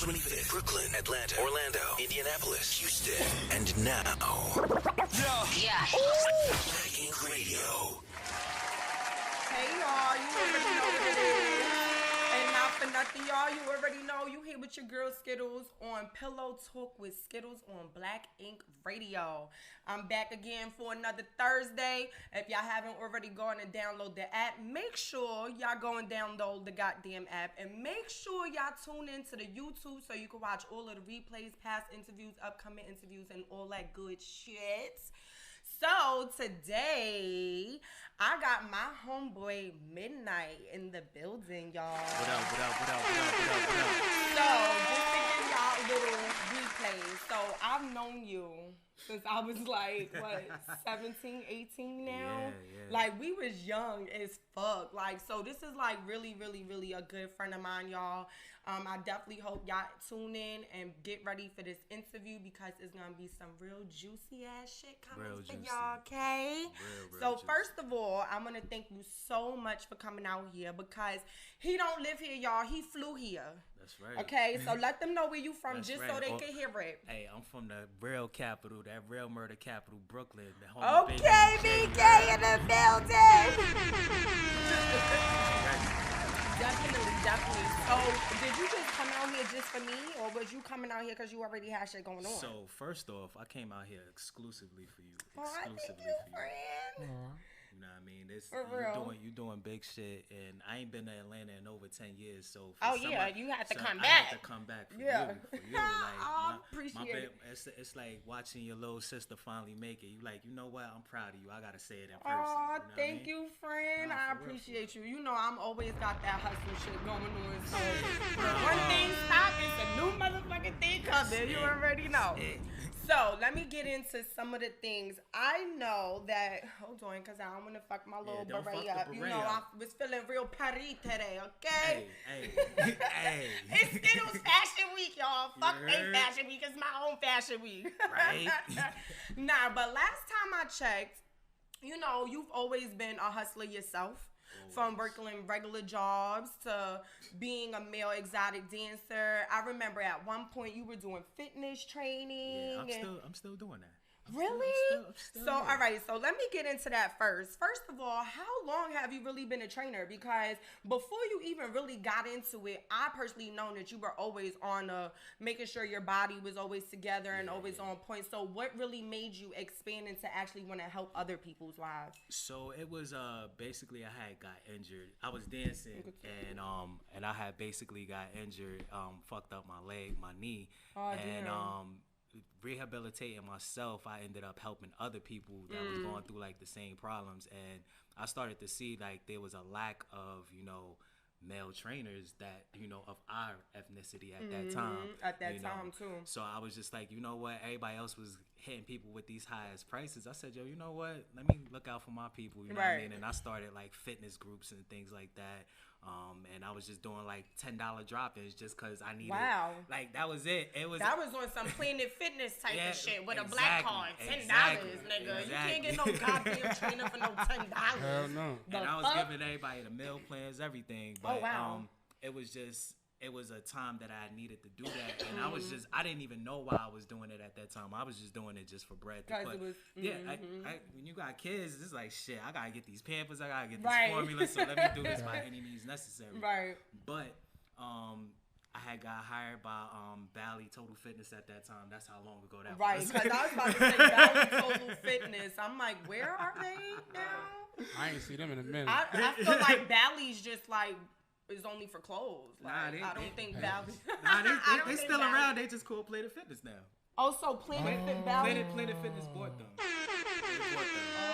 25th, Brooklyn, Atlanta, Orlando, Indianapolis, Houston, and now, Black Ink Radio. Hey y'all, you already know what it is. And not for nothing, y'all, you already know you here with your girl Skiddlez on Pillow Talk with Skiddlez on Black Ink Radio. I'm back again for another Thursday. If y'all haven't already gone and download the app, make sure y'all go and download the goddamn app. And make sure y'all tune in to the YouTube so you can watch all of the replays, past interviews, upcoming interviews, and all that good shit. So today, I got my homeboy Midnight in the building, y'all. What up? So just to give y'all a little replay. So I've known you since I was like, 17, 18 now? Yeah. Like, we was young as fuck. Like, so this is like really, really, really a good friend of mine, y'all. I definitely hope y'all tune in and get ready for this interview because it's going to be some real juicy ass shit coming for y'all, okay? So juicy. First of all, I'm going to thank you so much for coming out here because he don't live here, y'all. He flew here. That's right. Okay, so let them know where you from That's just right. so they can hear it. Hey, I'm from the real capital, that real murder capital, Brooklyn. The home okay, BK in the building. Definitely. So, did you just come out here just for me, or was you coming out here because you already had shit going on? So, first off, I came out here exclusively for you. Thank you, friend. You know what I mean? You doing big shit, and I ain't been to Atlanta in over 10 years. So, you had to come I back. had to come back for you. Like, appreciate it. It's like watching your little sister finally make it. You like, you know what? I'm proud of you. I gotta say it in person. Oh, thank I mean? you, friend. I appreciate you. You know, I'm always got that hustle shit going on. So one thing stop, it's a new motherfucking thing coming. You already know. So let me get into some of the things. I know that, hold on, because I don't want to fuck my little beret up. You know, I was feeling real petty today, okay? Hey. It's Skiddlez Fashion Week, y'all. Fuck they Fashion Week. It's my own Fashion Week. Right? Nah, but last time I checked, you know, you've always been a hustler yourself. From working regular jobs to being a male exotic dancer. I remember at one point you were doing fitness training. Yeah, I'm still doing that. Really? I'm still so, all right. So, let me get into that first. First of all, how long have you really been a trainer? Because before you even really got into it, I personally known that you were always on making sure your body was always together and always on point. So, what really made you expand into actually want to help other people's lives? So, it was basically I had got injured. I was dancing and I had basically got injured, fucked up my leg, my knee. Oh, damn. Rehabilitating myself, I ended up helping other people that was going through like the same problems, and I started to see like there was a lack of, you know, male trainers that, you know, of our ethnicity at that time. At that time too. So I was just like, you know what, everybody else was hitting people with these highest prices. I said, yo, you know what, let me look out for my people, you know what I mean? And I started like fitness groups and things like that. And I was just doing like $10 drop-ins just because I needed. Wow. Like that was it. That was on some Planet Fitness type of shit with a black card. $10, nigga. You can't get no goddamn trainer for no $10. Hell no. And I was giving everybody the meal plans, everything. But it was a time that I needed to do that, and I didn't even know why I was doing it at that time. I was just doing it just for bread. When you got kids, it's like, shit, I gotta get these Pampers, I gotta get this formula, so let me do this by any means necessary. Right. But I had got hired by Bally Total Fitness at that time. That's how long ago that was. Right, because I was about to say Bally Total Fitness. I'm like, where are they now? I ain't see them in a minute. I feel like Bally's just like, is only for clothes. Like, I don't think Bally. They still around. They just call Planet Fitness now. Oh, so Planet Fitness bought them.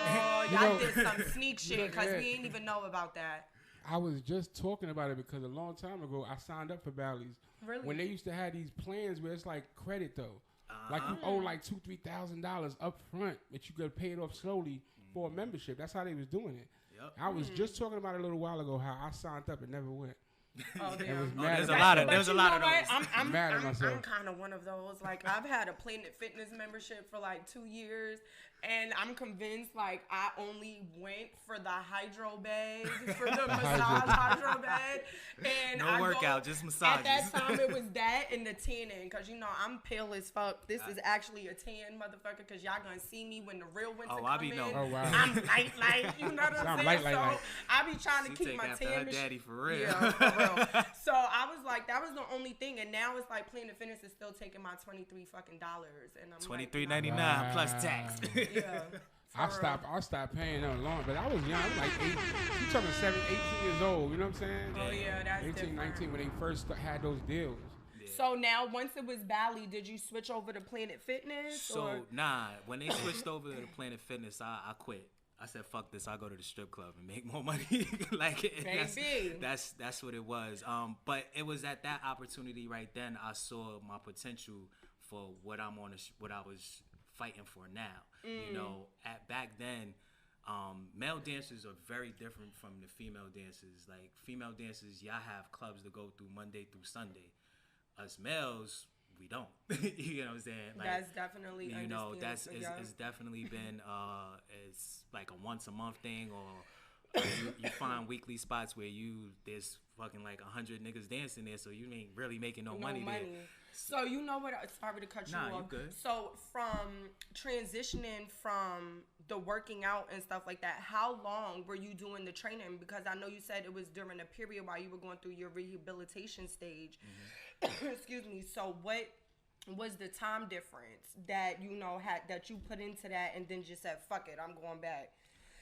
Oh, y'all did some sneak shit because we didn't even know about that. I was just talking about it because a long time ago I signed up for Bally's. Really? When they used to have these plans where it's like credit though. Like you owe like $2,000-$3,000 up front, but you could pay it off slowly for a membership. That's how they was doing it. Yep. I was just talking about it a little while ago how I signed up and never went. Oh, damn. There's a lot of those. I'm mad at myself. I'm kind of one of those. Like, I've had a Planet Fitness membership for like 2 years, and I'm convinced like I only went for the hydro bed, for the massage hydro bed, and no workout, just massages. At that time, it was that in the tanning, because you know I'm pale as fuck. This is actually a tan motherfucker, because y'all gonna see me when the real winter come in. Oh, wow. I'm light, you know what I'm saying? Light. I be trying to keep my tan. Her daddy for real. Yeah, for real. So I was like, that was the only thing, and now it's like Planet Fitness is still taking my $23 fucking and I'm $23.99 plus tax. Yeah. I stopped paying no longer, but I was young. I was like 8. You talking 18 years old, you know what I'm saying? Oh, yeah, that's 18, different. 19 when they first had those deals. Yeah. So now, once it was Bally, did you switch over to Planet Fitness? So, nah, when they switched over to Planet Fitness, I quit. I said, fuck this, I'll go to the strip club and make more money. That's what it was. But it was at that opportunity right then I saw my potential for what I was fighting for now. You know, back then, male dancers are very different from the female dancers. Like, female dancers, y'all have clubs to go through Monday through Sunday. Us males, we don't. You know what I'm saying? Like, that's definitely, you know, it's definitely been it's like a once a month thing, or you find weekly spots where there's fucking like 100 niggas dancing there, so you ain't really making no money there. So you know what? Sorry to cut you off. You good. So from transitioning from the working out and stuff like that, how long were you doing the training? Because I know you said it was during a period while you were going through your rehabilitation stage. Excuse me. So what was the time difference that that you put into that, and then just said, "Fuck it, I'm going back"?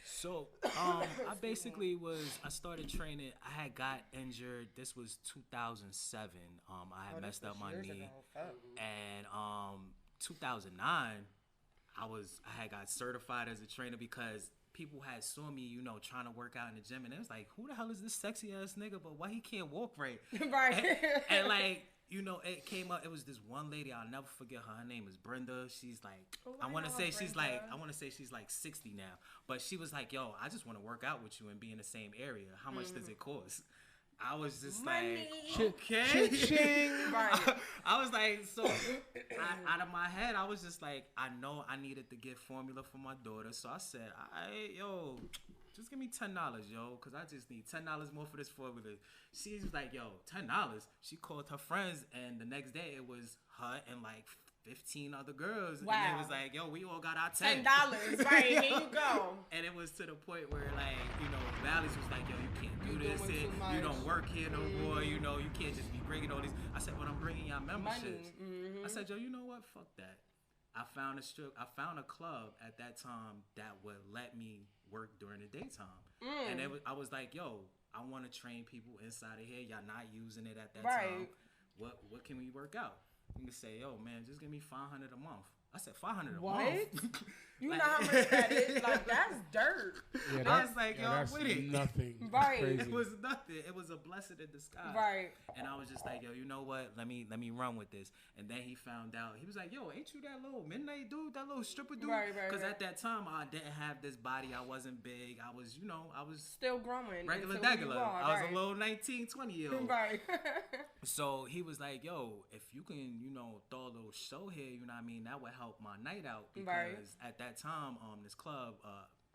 So, I basically I started training. I had got injured. This was 2007. I had messed up my knee. And 2009, I had got certified as a trainer because people had saw me, trying to work out in the gym, and it was like, who the hell is this sexy ass nigga? But why he can't walk right? Right. And like, it came up. It was this one lady. I'll never forget her. Her name is Brenda. She's like, I want to say she's like 60 now. But she was like, yo, I just want to work out with you and be in the same area. How much does it cost? I was just Money. like, okay. Right. I was like, so out of my head, I was just like, I know I needed to get formula for my daughter. So I said, yo, just give me $10, yo, because I just need $10 more for this formula. She was like, yo, $10? She called her friends, and the next day it was her and like 15 other girls. Wow. And it was like, yo, we all got our $10. Right, here you go. And it was to the point where, like, Valleys was like, yo, you can't do this. You don't work here no more. You can't just be bringing all these. I said, but I'm bringing y'all memberships. I said, yo, you know what? Fuck that. I found a club at that time that would let me work during the daytime. And I was like, yo, I want to train people inside of here. Y'all not using it at that time. What can we work out? You can say, yo, man, just give me $500 a month. I said, $500 a month? You know how much that is? Like, that's dirt. Yeah, I was like, yo, I'm with it. Nothing. Right. It was nothing. It was a blessing in disguise. Right. And I was just like, yo, you know what? Let me run with this. And then he found out. He was like, yo, ain't you that little midnight dude? That little stripper dude? Right. Because at that time, I didn't have this body. I wasn't big. I was, I was still growing. Regular degular. I was a little 19, 20-year-old. Right. So he was like, yo, if you can, throw a little show here, you know what I mean? That would help my night out. Because at that time, this club,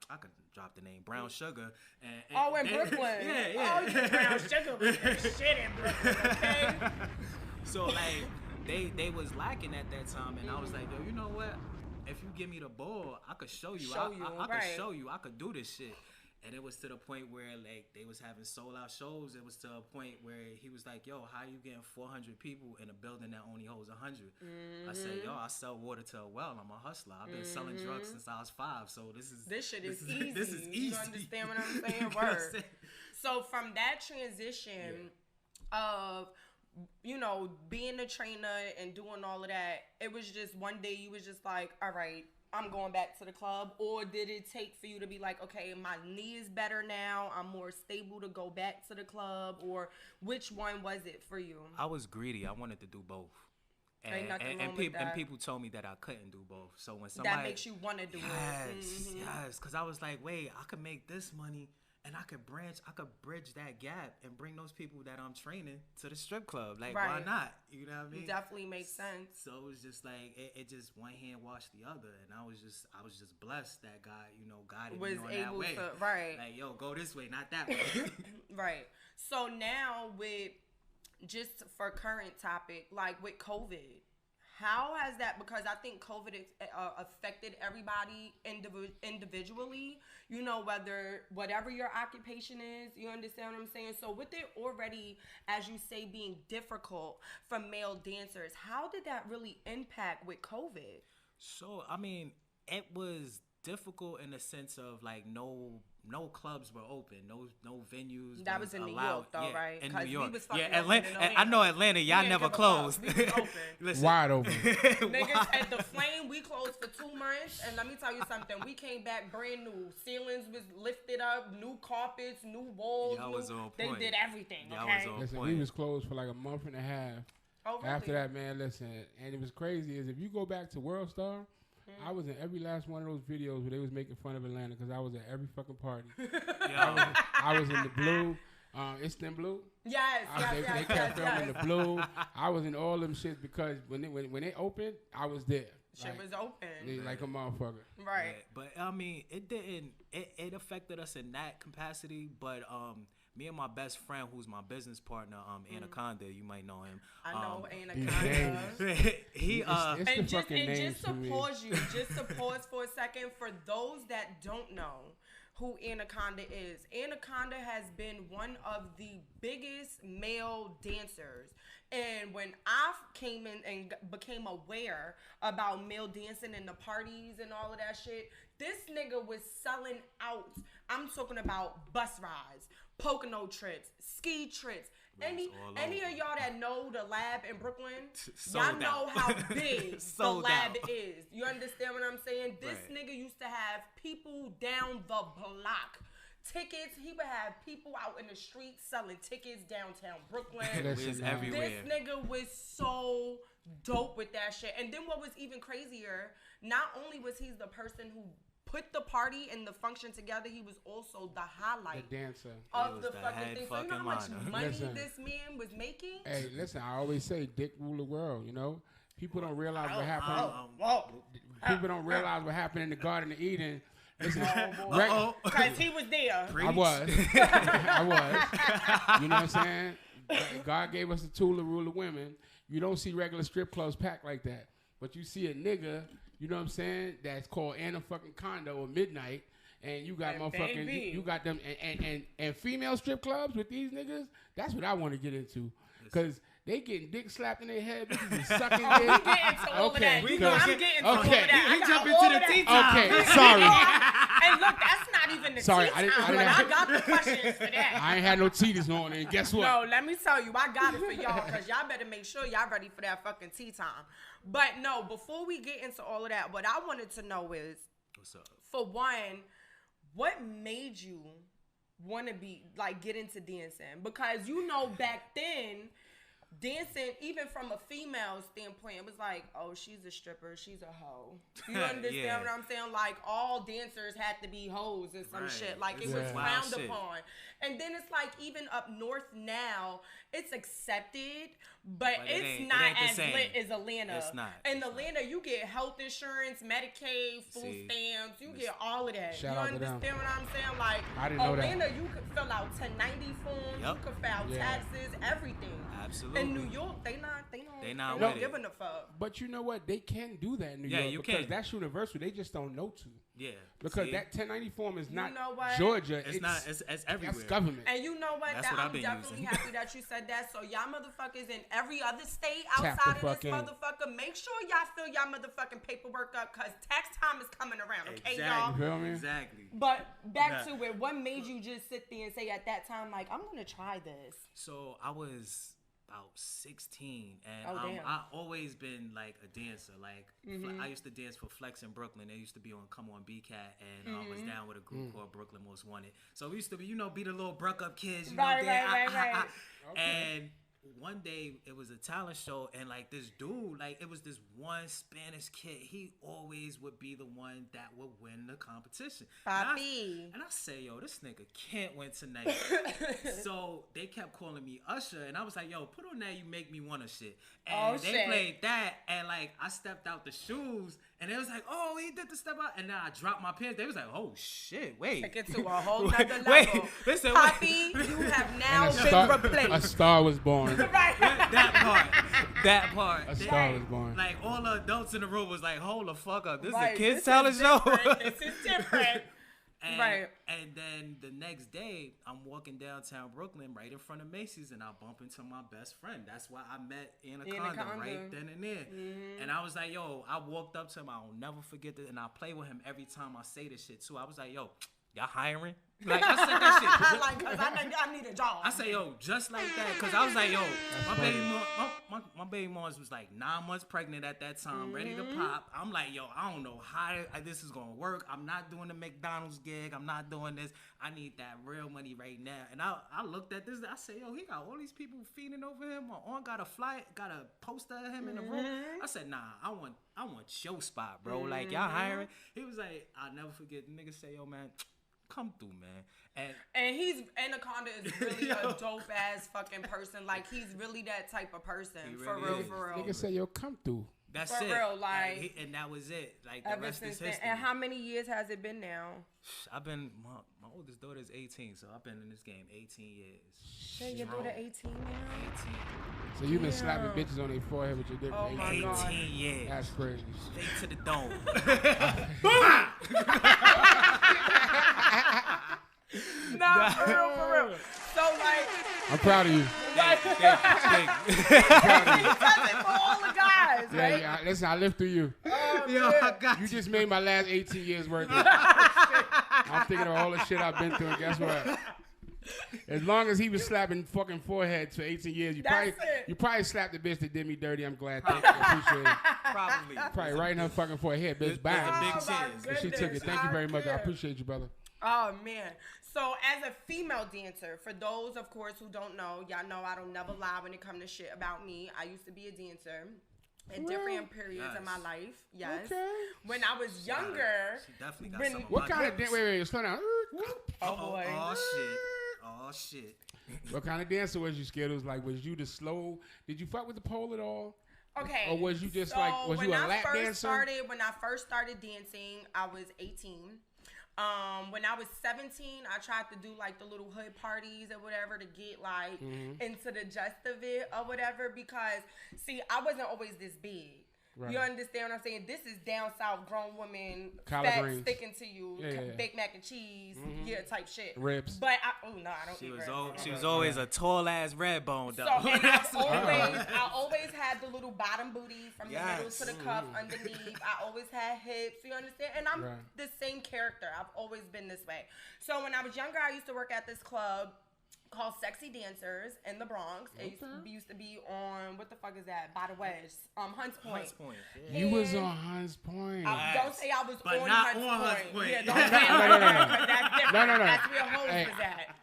I could drop the name Brown Sugar. And in Brooklyn. Yeah. Oh, yeah, Brown Sugar was the shit in Brooklyn, okay? So, like, they was lacking at that time, and I was like, yo, you know what? If you give me the ball, I could show you. I could show you. I could do this shit. And it was to the point where, like, they was having sold-out shows. It was to a point where he was like, yo, how you getting 400 people in a building that only holds 100? I said, yo, I sell water to a well. I'm a hustler. I've been selling drugs since I was 5, so this shit is easy. This is easy. You understand what I'm saying? Word. So from that transition of, being a trainer and doing all of that, it was just one day you was just like, all right, I'm going back to the club? Or did it take for you to be like, okay, my knee is better now, I'm more stable to go back to the club? Or which one was it for you? I was greedy. I wanted to do both. And people told me that I couldn't do both. So when somebody... That makes you want to do it. Yes. Because I was like, wait, I could make this money and I could bridge that gap and bring those people that I'm training to the strip club. Like, why not? You know what I mean? It definitely makes sense. So it was just like, it just one hand washed the other. And I was just blessed that God, guided me on that way. Right. Like, yo, go this way, not that way. Right. So now with just for current topic, like with COVID, how has that, because I think COVID affected everybody individually, you know, whatever your occupation is, you understand what I'm saying? So with it already, as you say, being difficult for male dancers, how did that really impact with COVID? So, I mean, it was difficult in the sense of like no clubs were open, no venues. That was in allowed. New York, though, yeah, right? In New York, yeah, Atlanta. I know Atlanta. Y'all never closed. We was open. Listen, wide open. Niggas at the Flame, we closed for 2 months, and let me tell you something. We came back brand new. Ceilings was lifted up, new carpets, new walls. Y'all was on they point. did everything. Y'all Okay. was on Listen, point. we was closed for like a month and a half. Oh, really? After that, man, listen, and it was crazy. Is if you go back to World Star, I was in every last one of those videos where they was making fun of Atlanta because I was at every fucking party. I was in the blue. Instant blue. Yes, They kept filming the blue. I was in all them shit because when they opened, I was there. Shit was open. Like a motherfucker. Right. Yeah, but I mean, it didn't. It affected us in that capacity. But me and my best friend, who's my business partner, Anaconda, you might know him. I know Anaconda. He and just to me. just to pause for a second, for those that don't know who Anaconda is, Anaconda has been one of the biggest male dancers. And when I came in and became aware about male dancing and the parties and all of that shit, this nigga was selling out. I'm talking about bus rides, Pocono trips, ski trips. Any of y'all that know the lab in Brooklyn, y'all know how big the lab is. You understand what I'm saying? This nigga used to have people down the block. Tickets, he would have people out in the streets selling tickets downtown Brooklyn. was everywhere. This nigga was so dope with that shit. And then what was even crazier, not only was he the person who put the party and the function together, he was also the highlight The dancer. of the fucking thing. So you know how much money this man was making? Hey, listen, I always say dick rule the world, you know? People don't realize what happened. People don't realize what happened in the Garden of Eden. Listen, because he was there. I was. I was. You know what I'm saying? God gave us the tool to rule the women. You don't see regular strip clubs packed like that. But you see a nigga, you know what I'm saying, that's called Anna fucking Condo or Midnight. And you got motherfucking, you got them, and female strip clubs with these niggas, that's what I want to get into. Because they getting dick slapped in their head, bitches is sucking dick. We get into all of that. You know I'm getting into all of that. We jump into the tea time. Okay, sorry. And look, that's not even the tea time, but I got the questions for that. I ain't had no tea this morning, and guess what? No, let me tell you, I got it for y'all, because y'all better make sure y'all ready for that fucking tea time. But no, before we get into all of that, what I wanted to know is, what's up? For one, what made you want to get into dancing? Because you know back then, dancing, even from a female standpoint, it was like, oh, she's a stripper, she's a hoe. You understand what I'm saying? Like, all dancers had to be hoes and some shit. Like, it was frowned upon. And then it's like, even up north now, it's accepted, but it's not as lit as Atlanta. It's not. In Atlanta, you get health insurance, Medicaid, food stamps, you get all of that. You understand what I'm saying? Like, I didn't know Atlanta, that. you could fill out 1090 forms, you could file taxes, everything. Absolutely. In New York, they not giving a fuck. But you know what? They can do that in New York because that's universal. They just don't know to. Yeah. Because that 1090 form is not Georgia. It's not. It's everywhere. That's government. And you know what? I'm definitely happy that you said that. So y'all motherfuckers in every other state outside of this motherfucker, make sure y'all fill y'all motherfucking paperwork up, because tax time is coming around. Okay, y'all. You feel me? Exactly. But back to it. What made you just sit there and say at that time, like, I'm gonna try this? So I was about 16, and I always been like a dancer. Like I used to dance for Flex in Brooklyn. They used to be on Come On BCAT, and I was down with a group called Brooklyn Most Wanted. So we used to be, be the little Bruck Up kids, right. Okay. And one day it was a talent show, and like this dude, like it was this one Spanish kid. He always would be the one that would win the competition. Papi. And I say, yo, this nigga can't win tonight. So they kept calling me Usher, and I was like, yo, put on that You Make Me Wanna shit. And they played that, and like I stepped out the shoes, and it was like, oh, he did the step out, and then I dropped my pants. They was like, oh shit, wait. Take it to a whole nother level. Wait, listen, Papi, you have now been replaced. A star was born. That part. A star was born. Like all the adults in the room was like, hold the fuck up. This is Right, a kids this talent is show. This is different. And then the next day, I'm walking downtown Brooklyn right in front of Macy's, and I bump into my best friend. That's why I met Anaconda right then and there. Mm-hmm. And I was like, yo, I walked up to him. I'll never forget this. And I play with him every time I say this shit, too. I was like, yo, y'all hiring? Like, I said that shit. Like, cause I need a job. I say, yo, just like that. Because I was like, yo, my baby mom was like 9 months pregnant at that time, ready to pop. I'm like, yo, I don't know how this is going to work. I'm not doing the McDonald's gig. I'm not doing this. I need that real money right now. And I looked at this. I said, yo, he got all these people feeding over him. My aunt got a poster of him in the room. I said, nah, I want your spot, bro. Like, y'all hiring? He was like, I'll never forget. The nigga say, yo, man, come through, man. And Anaconda is really a dope ass fucking person. Like, he's really that type of person. Really for real. Nigga say, yo, come through. That's for it. real, like, and that was it. Like, the ever rest since is then. history. And how many years has it been now? I've been, my oldest daughter is 18, so I've been in this game 18 years. Shit, your daughter 18 now? 18. So you've been slapping bitches on their forehead with your dick for 18 years. 18 years. That's crazy. Straight to the dome. Nah, for real. So, like, I'm proud of you. Thank you. he does it for all the guys, right? Yeah, listen, I live through you. Yo, I got You just made my last 18 years worth of it. I'm thinking of all the shit I've been through, and guess what? As long as he was slapping fucking foreheads for 18 years, you probably slapped the bitch that did me dirty. I'm glad. Thank you. I appreciate it. Probably right in her fucking forehead, bitch. Bang. Big chance. And she took it. Thank you very much. I appreciate you, brother. Oh, man. So, as a female dancer, for those, of course, who don't know, y'all know I don't never lie when it comes to shit about me. I used to be a dancer in different periods of my life. Yes. Okay. When I was younger. She definitely got something. What kind of dance? Wait, slow down. Oh, boy. Oh, shit. What kind of dancer was you, Skiddlez? Like, was you the slow? Did you fuck with the pole at all? Okay. Or was you just was you a lap dancer? When I first started dancing, I was 18. When I was 17, I tried to do like the little hood parties or whatever to get like into the gist of it or whatever because, see, I wasn't always this big. Right. You understand what I'm saying? This is down south, grown women, fat sticking to you, baked mac and cheese, type shit. Ribs. But I don't eat ribs. She was always a tall ass red bone though. So, and I always had the little bottom booty from the middle to the cuff underneath. I always had hips. You understand? And I'm the same character. I've always been this way. So when I was younger, I used to work at this club called Sexy Dancers in the Bronx. It used to be on, what the fuck is that? By the Wedge. Hunts Point. Hunts Point. Yeah. You was on Hunts Point. Don't say I was but on not Hunts on Point. Hunts Point. Yeah, don't say that's different. No. That's where hoes was at.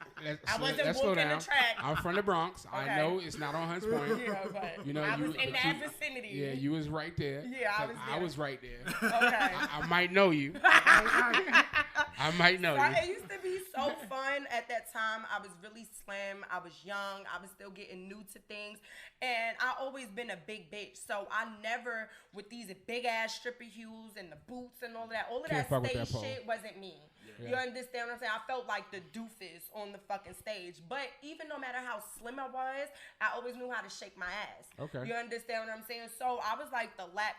I wasn't walking the track. I'm from the Bronx. Okay. I know it's not on Hunts Point. Yeah, but you know, I was in that vicinity. Yeah, you was right there. Yeah, I was right there. Okay. I might know you. I might know you. It used to be so fun at that time. I was really slim. I was young. I was still getting new to things. And I always been a big bitch. So I never, with these big ass stripper heels and the boots and all of that stage shit wasn't me. Yeah. You understand what I'm saying? I felt like the doofus on the fucking stage. But even no matter how slim I was, I always knew how to shake my ass. Okay. You understand what I'm saying? So I was like the lap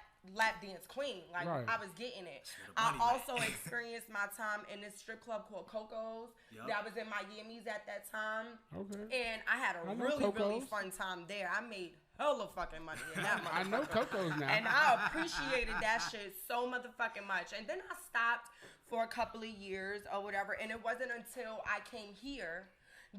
dance queen. Like, I was getting it. I also experienced my time in this strip club called Coco's. That was in Miami's at that time. Okay. And I had a really fun time there. I made hella fucking money in that motherfucker. I know Coco's now. And I appreciated that shit so motherfucking much. And then I stopped for a couple of years or whatever. And it wasn't until I came here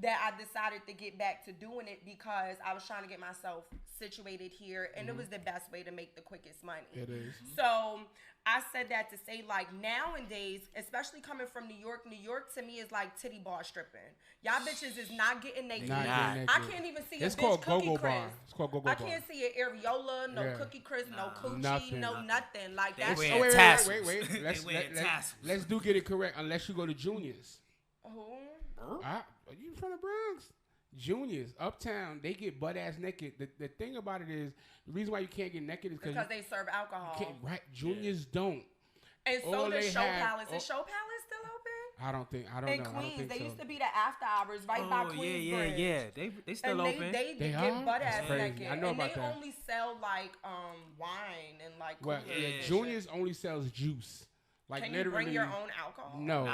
that I decided to get back to doing it because I was trying to get myself situated here, and it was the best way to make the quickest money. It is. So I said that to say, like, nowadays, especially coming from New York to me is like titty bar stripping. Y'all bitches is not getting naked. I can't even see a bitch Cookie Crisp. It's called Go-Go Bar. I can't see an areola, no Cookie Crisp, no coochie, nothing. Like, that's wait. Let's do get it correct. Unless you go to Junior's. Who? Are you from the Bronx? Juniors, Uptown, they get butt ass naked. The thing about it is, the reason why you can't get naked is because they serve alcohol. Right, Juniors don't. And so does Show Palace. Is Show Palace still open? I don't know. In Queens, they used to be the after hours right by Queensbridge. Yeah. They still open. They get butt ass naked. I know about that. And they only sell like wine and like. Well, Junior's only sells juice. Like can literally, you bring your own alcohol? No,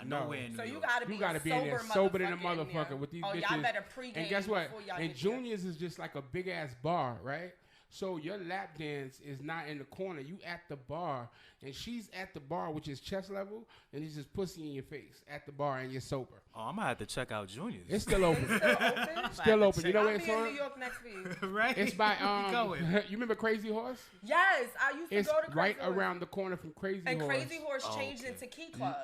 nowhere in New So you York. gotta be in there sober than a motherfucker with these bitches. Y'all better pregame. And guess what? And Junior's is just like a big ass bar, right? So your lap dance is not in the corner. You at the bar, and she's at the bar, which is chest level, and it's just pussy in your face at the bar, and you're sober. Oh, I'm gonna have to check out Junior's. It's still open. Still open. You know where it's on? I'll be in New York next week. Right? It's by you remember Crazy Horse? Yes, I used to go to Crazy right Horse. Around the corner from Crazy Horse. And Crazy Horse changed into Key Club.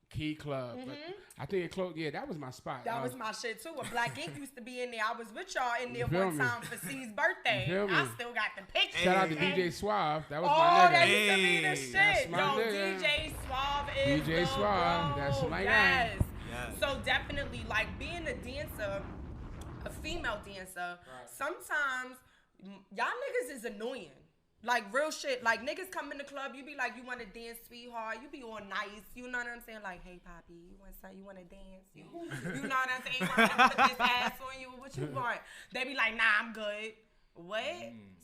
Key Club. But I think it closed. Yeah, that was my spot. That was my shit too. When Black Ink used to be in there, I was with y'all in there one time for C's birthday. I still got the picture. Shout out to DJ Suave. That was my nigga. That used to be the shit. That's my nigga. DJ Suave is DJ Suave. That's my guy. Yes. So definitely, like being a dancer, a female dancer, sometimes y'all niggas is annoying. Like real shit. Like niggas come in the club, you be like, you want to dance, sweetheart. You be all nice. You know what I'm saying? Like, hey, Poppy, you want to dance? You know what I'm saying? You want me to put this ass on you? What you want? They be like, nah, I'm good. What?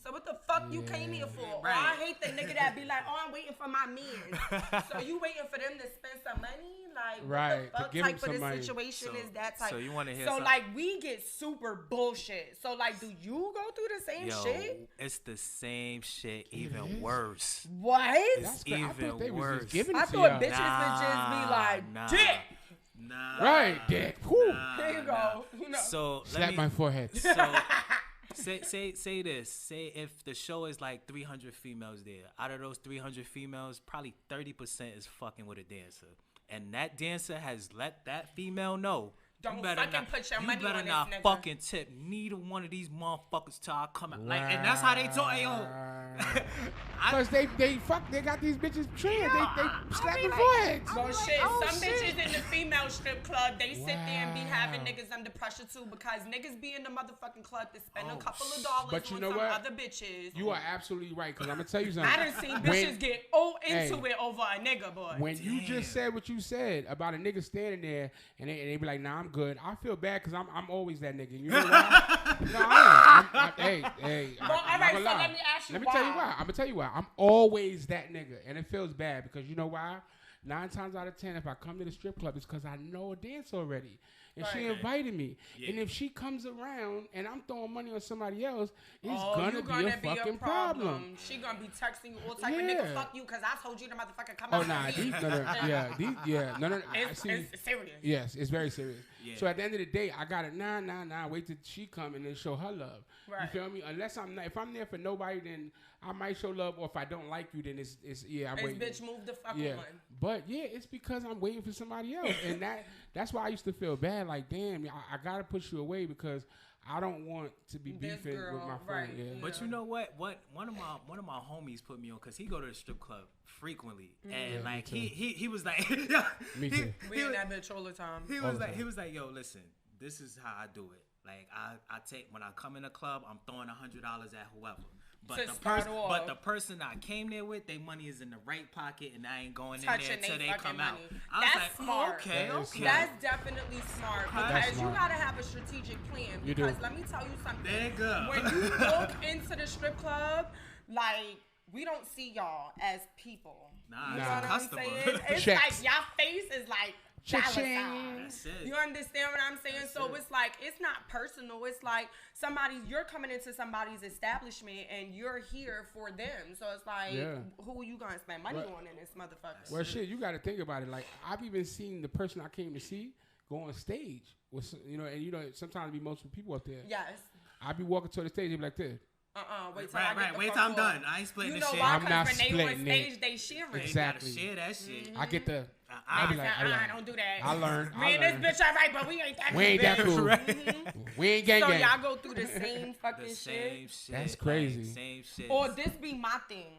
So what the fuck you came here for? Right. Or I hate the nigga that be like, oh, I'm waiting for my man. So you waiting for them to spend some money? Like, what the fuck type of the situation is that type? So you want to hear something? Like, we get super bullshit. So, like, do you go through the same shit? It's the same shit, even worse. What? It's even worse. I thought bitches would just be like, dick. Nah. Right, dick. There you go. So slap my forehead. So say this. Say if the show is like 300 females there. Out of those 300 females, probably 30% is fucking with a dancer. And that dancer has let that female know. Don't fucking put your money on this nigga. You better not fucking tip neither one of these motherfuckers till I come out. Like, and that's how they talk. Yo. Because they got these bitches trained. They slap their foreheads. Well, shit. Some bitches in the female strip club, they sit there and be having niggas under pressure too, because niggas be in the motherfucking club to spend a couple of dollars but you on know some what? other bitches. You are absolutely right, because I'm going to tell you something. I done seen bitches get into it over a nigga, boy. When you just said what you said about a nigga standing there and they be like, nah, I'm good. I feel bad because I'm always that nigga. You know why? No, I am. All right, so let me ask you Let me tell you why. I'm going to tell you why. I'm always that nigga. And it feels bad because you know why? 9 times out of 10, if I come to the strip club, it's because I know a dance already. And she invited me. Yeah. And if she comes around and I'm throwing money on somebody else, it's gonna be a fucking problem. She gonna be texting you all type of nigga, fuck you, because I told you to motherfucking come out. No. It's serious. Yes, it's very serious. Yeah. So at the end of the day, I gotta wait till she come and then show her love. Right. You feel me? Unless if I'm there for nobody, then I might show love. Or if I don't like you, then it's I'm waiting. Bitch, move the fuck on. But it's because I'm waiting for somebody else, and that's why I used to feel bad. Like, damn, I gotta push you away because I don't want to be beefing with my friend. Right. Yeah. But you know what? One of my homies put me on because he go to the strip club frequently, and like he was like, me too. We in that bitch all the time. He was like, yo, listen, this is how I do it. Like I take when I come in a club, I'm throwing $100 at whoever. But the person I came there with, their money is in the right pocket, and I ain't going in there until they come out. That's smart. Okay. That's definitely smart because you gotta have a strategic plan. Because let me tell you something. There you go. When you walk into the strip club, like we don't see y'all as people. Nah, you know what I'm saying? It's Checks. like y'all face is like. That's it. You understand what I'm saying? It's like, it's not personal. It's like you're coming into somebody's establishment and you're here for them. So it's like, who are you going to spend money on in this motherfucker? Well, shit, you got to think about it. Like, I've even seen the person I came to see go on stage with, and sometimes be multiple people up there. Yes. I'd be walking to the stage and be like this. Wait till I'm done. I ain't splitting this shit. I'm not when splitting they on stage, they sharing. Exactly. They gotta share that shit. I get the. I don't do that. I learned. Me and this bitch, all right, but we ain't that. We ain't that cool. We ain't gang. So y'all go through the same fucking shit. That's crazy. Same shit. Or this be my thing.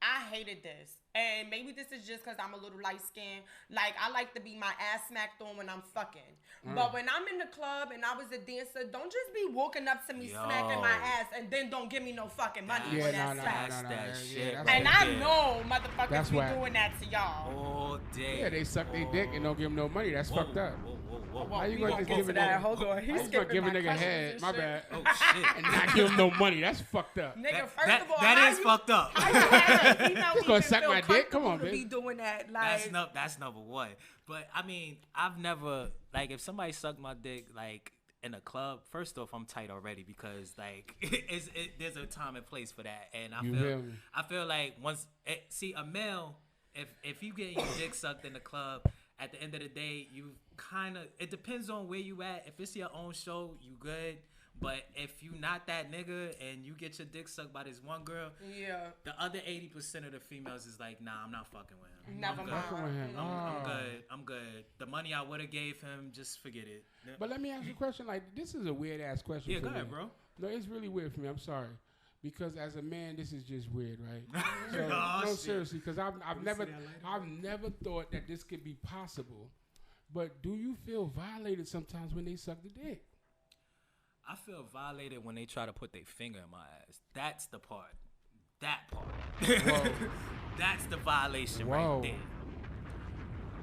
I hated this. And maybe this is just because I'm a little light skinned. Like, I like to be my ass smacked on when I'm fucking. But when I'm in the club and I was a dancer, don't just be walking up to me smacking my ass and then don't give me no fucking money for that smack. That's shit. And I know motherfuckers be doing that to y'all. All day. Yeah, they suck their dick and don't give them no money. That's fucked up. How you gonna give a nigga? Hold on, he's gonna give a nigga head. My bad. Oh shit! And not give him no money. That's fucked up. Nigga, first of all, that is fucked up. You gonna suck my dick? Come on, bitch. Be doing that, like that's number one. But I mean, I've never like if somebody sucked my dick like in a club. First off, I'm tight already because like there's a time and place for that, and I feel like once see a male, if you get your dick sucked in the club. At the end of the day, you kind of, it depends on where you at. If it's your own show, you good. But if you not that nigga and you get your dick sucked by this one girl, the other 80% of the females is like, nah, I'm not fucking with him. Never mind. I'm good. The money I would have gave him, just forget it. But let me ask you a question. Like, this is a weird ass question. Yeah, go ahead, bro. No, it's really weird for me. I'm sorry. Because as a man, this is just weird, right? So, no, seriously, because I've never thought that this could be possible. But do you feel violated sometimes when they suck the dick? I feel violated when they try to put their finger in my ass. That's the part. That part. Whoa. That's the violation right there.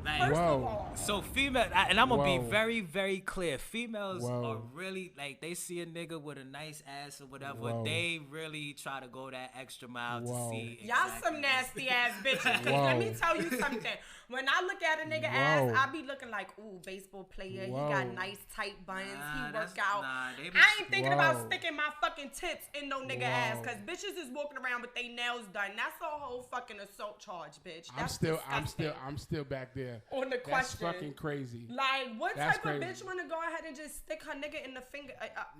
Like, so female, and I'm gonna be very, very clear. Females are really like they see a nigga with a nice ass or whatever. They really try to go that extra mile to see. Y'all some nasty ass bitches. Cause let me tell you something. When I look at a nigga ass, I be looking like, ooh, baseball player. He got nice tight buns. He work out. I ain't thinking about sticking my fucking tits in no nigga ass. Cause bitches is walking around with their nails done. That's a whole fucking assault charge, bitch. I'm still back there. On the question. That's fucking crazy. Like, what type of bitch want to go ahead and just stick her nigga in the finger,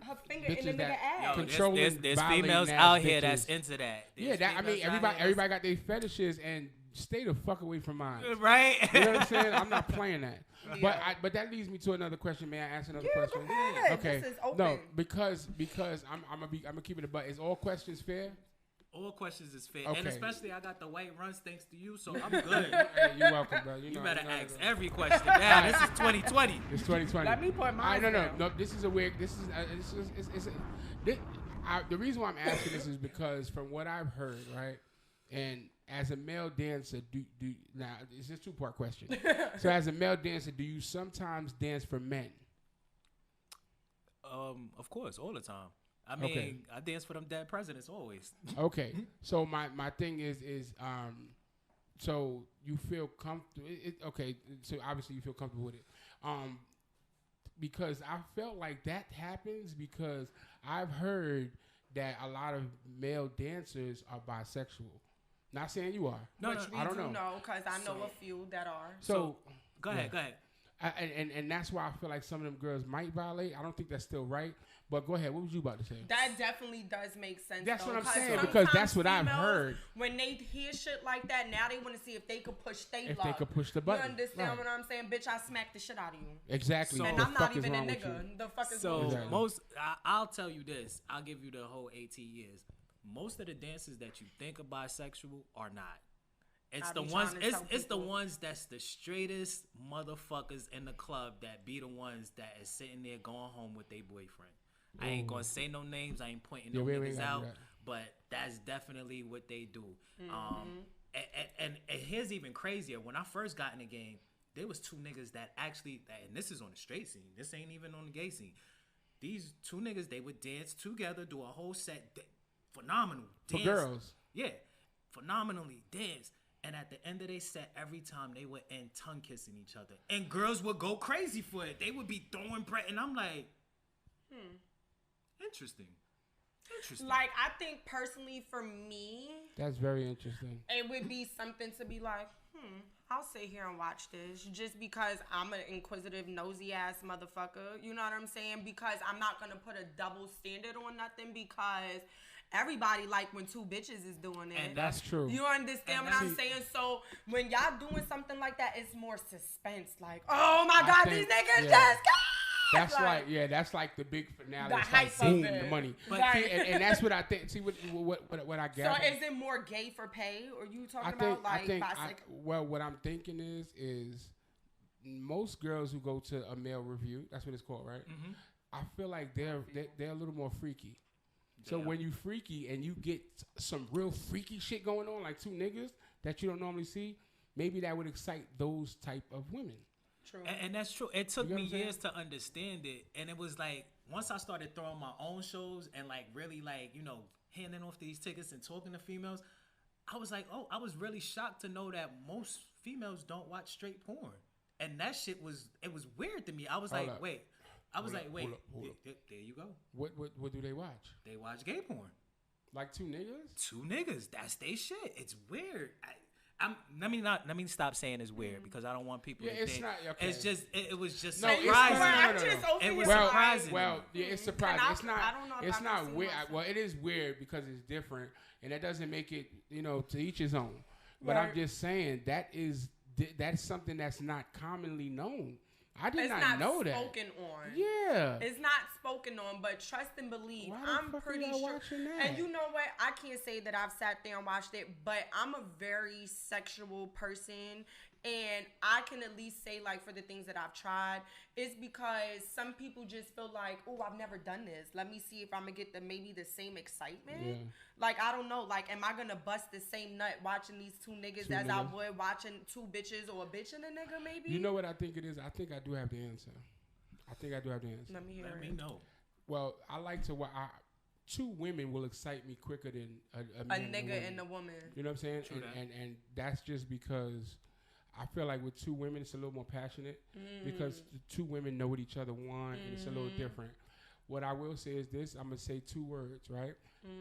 her finger in the nigga ass? There's females out here that's into that. I mean, everybody got their fetishes and stay the fuck away from mine. Right? You know what I'm saying? I'm not playing that. But that leads me to another question. May I ask another question? Go ahead. Okay. This is open. No, because I'm gonna keep it a butt. Is all questions fair? All questions is fair, okay. And especially I got the white runs thanks to you, so I'm good. Hey, you're welcome, bro. You better ask every question. Now this is 2020. It's 2020. Let me put mine. No. This is a weird. The reason why I'm asking this is because from what I've heard, right, and as a male dancer, now it's a 2-part question. So as a male dancer, do you sometimes dance for men? Of course, all the time. I mean, I dance for them dead presidents always. Okay. So my thing is so you feel comfortable. Okay. So obviously you feel comfortable with it. Because I felt like that happens because I've heard that a lot of male dancers are bisexual. Not saying you are. No, I don't know. Because I know a few that are. So go ahead. And that's why I feel like some of them girls might violate. I don't think that's still right. But go ahead. What was you about to say? That definitely does make sense. That's what I'm saying because that's what I've heard. When they hear shit like that, now they want to see if they could push they If they could push the button. You understand what I'm saying? Bitch, I smacked the shit out of you. Exactly. And I'm not even a nigga. The fuck is wrong with you? I'll tell you this. I'll give you the whole 18 years. Most of the dancers that you think are bisexual are not. It's the ones. It's the ones that's the straightest motherfuckers in the club that be the ones that is sitting there going home with their boyfriend. I ain't gonna say no names. I ain't pointing no niggas out. But that's definitely what they do. And here's even crazier. When I first got in the game, there was 2 niggas that actually, and this is on the straight scene. This ain't even on the gay scene. These 2 niggas, they would dance together, do a whole set, phenomenal dance. For girls. Yeah, phenomenally dance. And at the end of their set, every time they would end tongue kissing each other. And girls would go crazy for it. They would be throwing bread. And I'm like, Interesting. Like, I think personally for me, that's very interesting. It would be something to be like, I'll sit here and watch this just because I'm an inquisitive, nosy ass motherfucker. You know what I'm saying? Because I'm not going to put a double standard on nothing because everybody like when 2 bitches is doing it. And that's true. You understand what I'm saying? So when y'all doing something like that, it's more suspense. Like, oh my God, these niggas just got. That's that's like the big finale. The it's hype like, boom, of it. the money. But see, and that's what I think. See what I got. So is it more gay for pay, or you talking about like what I'm thinking is most girls who go to a male review, that's what it's called, right? Mm-hmm. I feel like they're a little more freaky. So when you freaky and you get some real freaky shit going on, like two niggas that you don't normally see, maybe that would excite those type of women. True. And that's true. It took me years to understand it. And it was like, once I started throwing my own shows and like really like, handing off these tickets and talking to females, I was like, oh, I was really shocked to know that most females don't watch straight porn. And that shit was weird to me. I was like, wait. Hold up. There you go. What do they watch? They watch gay porn. Like two niggas? Two niggas. That's they shit. It's weird. Let me stop saying it's weird because I don't want people to think. Not, okay. It's just it was just no, surprising. It was surprising. Well, it's surprising. It's not weird. Well, it is weird because it's different, and that doesn't make it to each his own. But I'm just saying that's something that's not commonly known. I did not know that. It's not spoken on. Yeah. It's not spoken on, but trust and believe. I'm pretty sure. And you know what? I can't say that I've sat there and watched it, but I'm a very sexual person. And I can at least say, like, for the things that I've tried, it's because some people just feel like, oh, I've never done this. Let me see if I'm going to get maybe the same excitement. Yeah. Like, I don't know. Like, am I going to bust the same nut watching these two niggas as I would watching two bitches or a bitch and a nigga, maybe? You know what I think it is? I think I do have the answer. Let me hear it. Let me know. Well, I like to... two women will excite me quicker than a man nigga and a woman. You know what I'm saying? And that's just because... I feel like with two women, it's a little more passionate because the two women know what each other want, and it's a little different. What I will say is this. I'm going to say two words, right?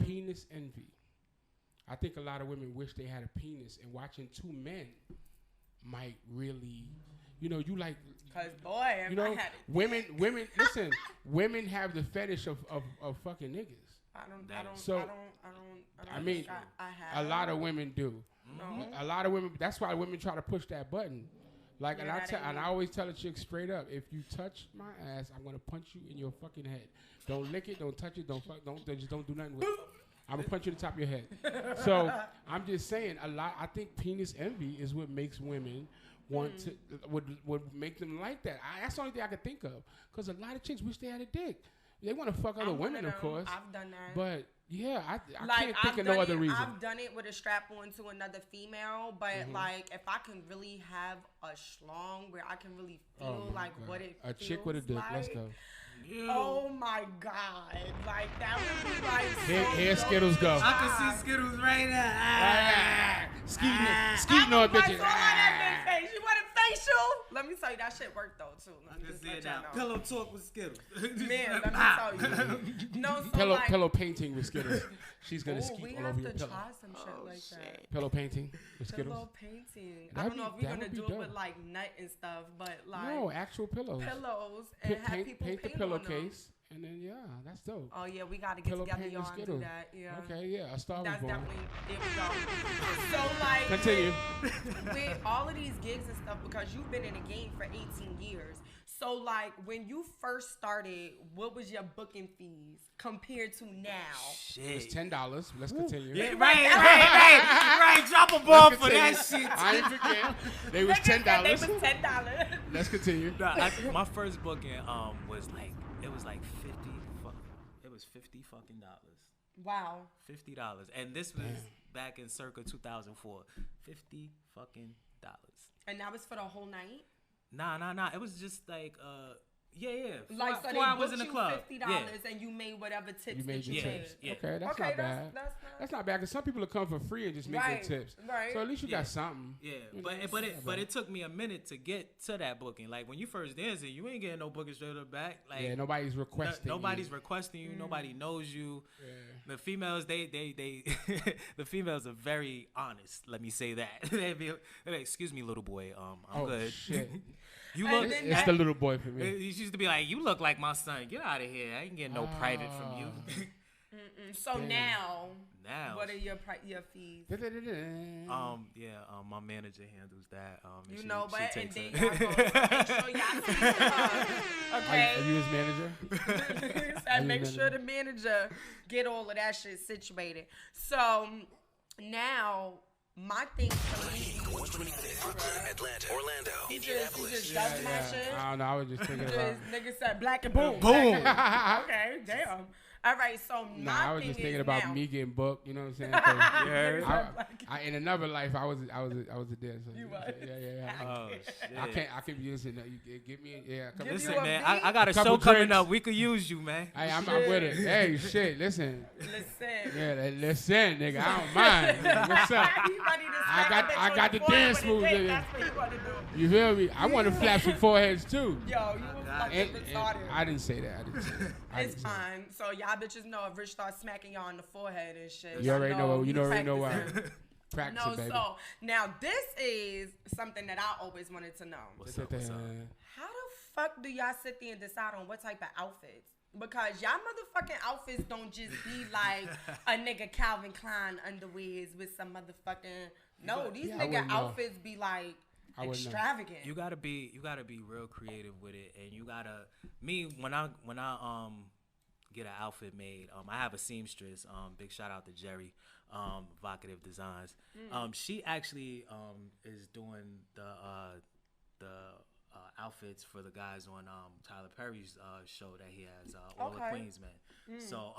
Penis envy. I think a lot of women wish they had a penis, and watching two men might really, you like... Because, boy, I had it. Women, listen, women have the fetish of fucking niggas. I mean, a lot of women do. No. A lot of women. That's why women try to push that button. Like, and I always tell a chick straight up: if you touch my ass, I'm gonna punch you in your fucking head. Don't lick it. Don't touch it. Just don't do nothing with it. I'm gonna punch you in the top of your head. So I'm just saying, I think penis envy is what makes women want to would make them like that. That's the only thing I can think of. Because a lot of chicks wish they had a dick. They want to fuck other women, of course. I've done that. But yeah, I can't think of no other reason. I've done it with a strap on to another female, but like if I can really have a schlong where I can really feel what it feels like. A chick with a dick, let's go. Ew. Oh my God. Like that would be like Here Skiddles go. I can see Skiddles right now. Skeeting on bitches. You want a facial? Let me tell you, that shit worked though too. Pillow talk with Skiddles. Man, let me tell you. No, pillow painting with Skiddles. She's gonna skeet all over your pillow. We have to try some shit like that. Pillow painting with Skiddles. Pillow painting. I don't know if we're gonna do it with like nut and stuff, but like no actual pillows. Pillows and have people paint the pillowcase. And then that's dope. Oh yeah, we gotta get together, y'all, and do that. Yeah. Okay, yeah, a Star That's Wars definitely there we go. So like, continue with all of these gigs and stuff, because you've been in the game for 18 years. So like, when you first started, what was your booking fees compared to now? Shit, it was $10. Let's continue. Yeah, right. Drop a ball for that shit. I ain't forget. They was $10. They was $10. Let's continue. My first booking was like. It was like $50 fucking dollars. Wow. $50. And this was back in circa 2004. $50 fucking dollars. And that was for the whole night? Nah. It was just like yeah. Like so 4 hours in the club. $50 and you made whatever tips that you made. Yeah. Okay, that's not bad. That's not bad because some people will come for free and just make their tips. Right. So at least you got something. Yeah, but it took me a minute to get to that booking. Like when you first dancing, you ain't getting no booking straight up back. Like nobody's requesting. Nobody's requesting you. Nobody knows you. Yeah. The females, they the females are very honest. Let me say that. They'd be like, excuse me, little boy. I'm good. Shit. You look. It's the little boy for me. He used to be like, you look like my son. Get out of here. I ain't getting no private from you. So now, what are your fees? My manager handles that. And then y'all go make sure y'all see okay. Are you his manager? So make sure the manager get all of that shit situated. So now. My thing for me, Brooklyn, Atlanta, Orlando, Indianapolis. You just judge my shit. I don't know. I was just thinking about. Nigga said black and boom. Okay, damn. All right, so I was just thinking about me getting booked. You know what I'm saying? I in another life, I was a dancer. You was? Yeah. Oh shit! I can use it. You get me? Yeah. Listen, man. I got a show coming up. We could use you, man. Hey, I'm with it. Hey, shit. Listen. Yeah, listen, nigga. I don't mind. What's up? I got the dance moves. That's what you want to do. You feel me? I want to flap some foreheads too. Yo, you was fucking retarded. I didn't say that. It's fine. So y'all bitches know if Rich starts smacking y'all on the forehead and shit. You already know. You already know why. Practice it, baby. So now this is something that I always wanted to know. What's up? How the fuck do y'all sit there and decide on what type of outfits? Because y'all motherfucking outfits don't just be like a nigga Calvin Klein underwears with some motherfucking. No, these nigga outfits be like extravagant. You gotta be real creative with it, and you gotta. Me when I get an outfit made, I have a seamstress. Big shout out to Jerry, Vocative Designs. She actually is doing the outfits for the guys on Tyler Perry's show that he has, All the Queens Men. So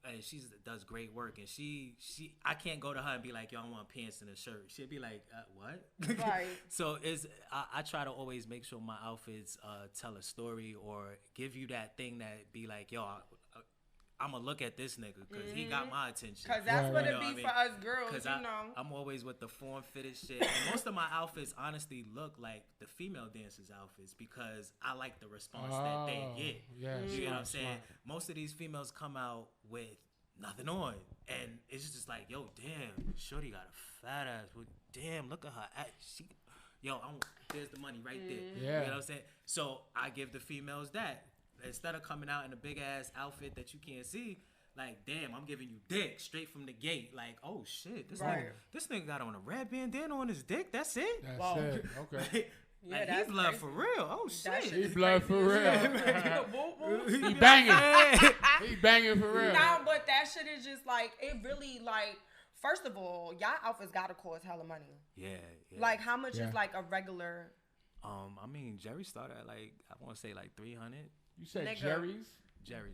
and she does great work, and she I can't go to her and be like, yo, I want pants and a shirt. She'd be like, what? Right. So I try to always make sure my outfits tell a story or give you that thing that be like, yo, I'm gonna look at this nigga because he got my attention. Because that's what it be for us girls, you know. I'm always with the form-fitted shit. And most of my outfits honestly look like the female dancers' outfits because I like the response that they get. Yeah, you know what I'm saying? Most of these females come out with nothing on. And it's just like, yo, damn, shorty got a fat ass. Well, damn, look at her ass. There's the money right there. Yeah. You know what I'm saying? So I give the females that. Instead of coming out in a big ass outfit that you can't see, like, damn, I'm giving you dick straight from the gate. Like, oh shit, this nigga got on a red bandana on his dick. That's it. That's it. Okay. Like he blood for real. Oh shit, he blood for real. He banging. He banging for real. No, but that shit is just like it really like. First of all, y'all outfits gotta cost hella money. Yeah. Like how much is like a regular? I mean, Jerry started at like I want to say like 300. You said Jerry's? Jerry.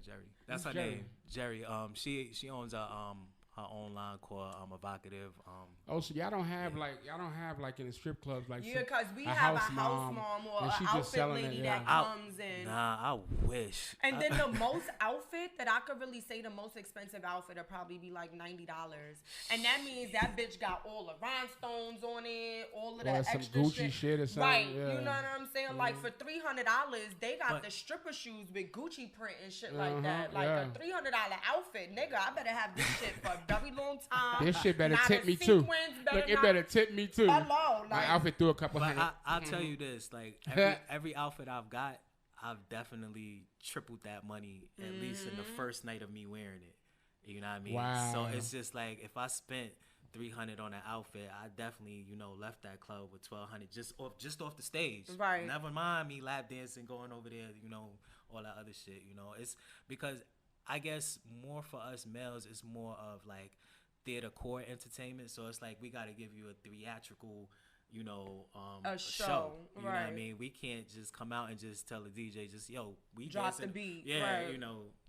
That's her name. Jerry. She owns her own line called Evocative. So y'all don't have like in the strip clubs like because we have a house mom or an outfit lady that comes in. Nah, I wish. And then the most outfit that I could really say the most expensive outfit would probably be like $90, and that means that bitch got all the rhinestones on it, all of that some extra Gucci shit or something. Right, you know what I'm saying? Mm-hmm. Like for $300, they got the stripper shoes with Gucci print and shit like that. Like a $300 outfit, nigga. I better have this shit for very long time. This shit better tip me too. Look, it better tip me too. Hello, like, my outfit threw a couple hundred. I'll tell you this, like every outfit I've got, I've definitely tripled that money at least in the first night of me wearing it. You know what I mean? Wow. So it's just like if I spent $300 on an outfit, I definitely left that club with $1,200 just off the stage. Right. Never mind me lap dancing, going over there, all that other shit. It's because I guess more for us males, it's more of like theater core entertainment. So it's like we got to give you a theatrical, a show. You know what I mean? We can't just come out and just tell the DJ, we drop dancing. The beat. Yeah, right.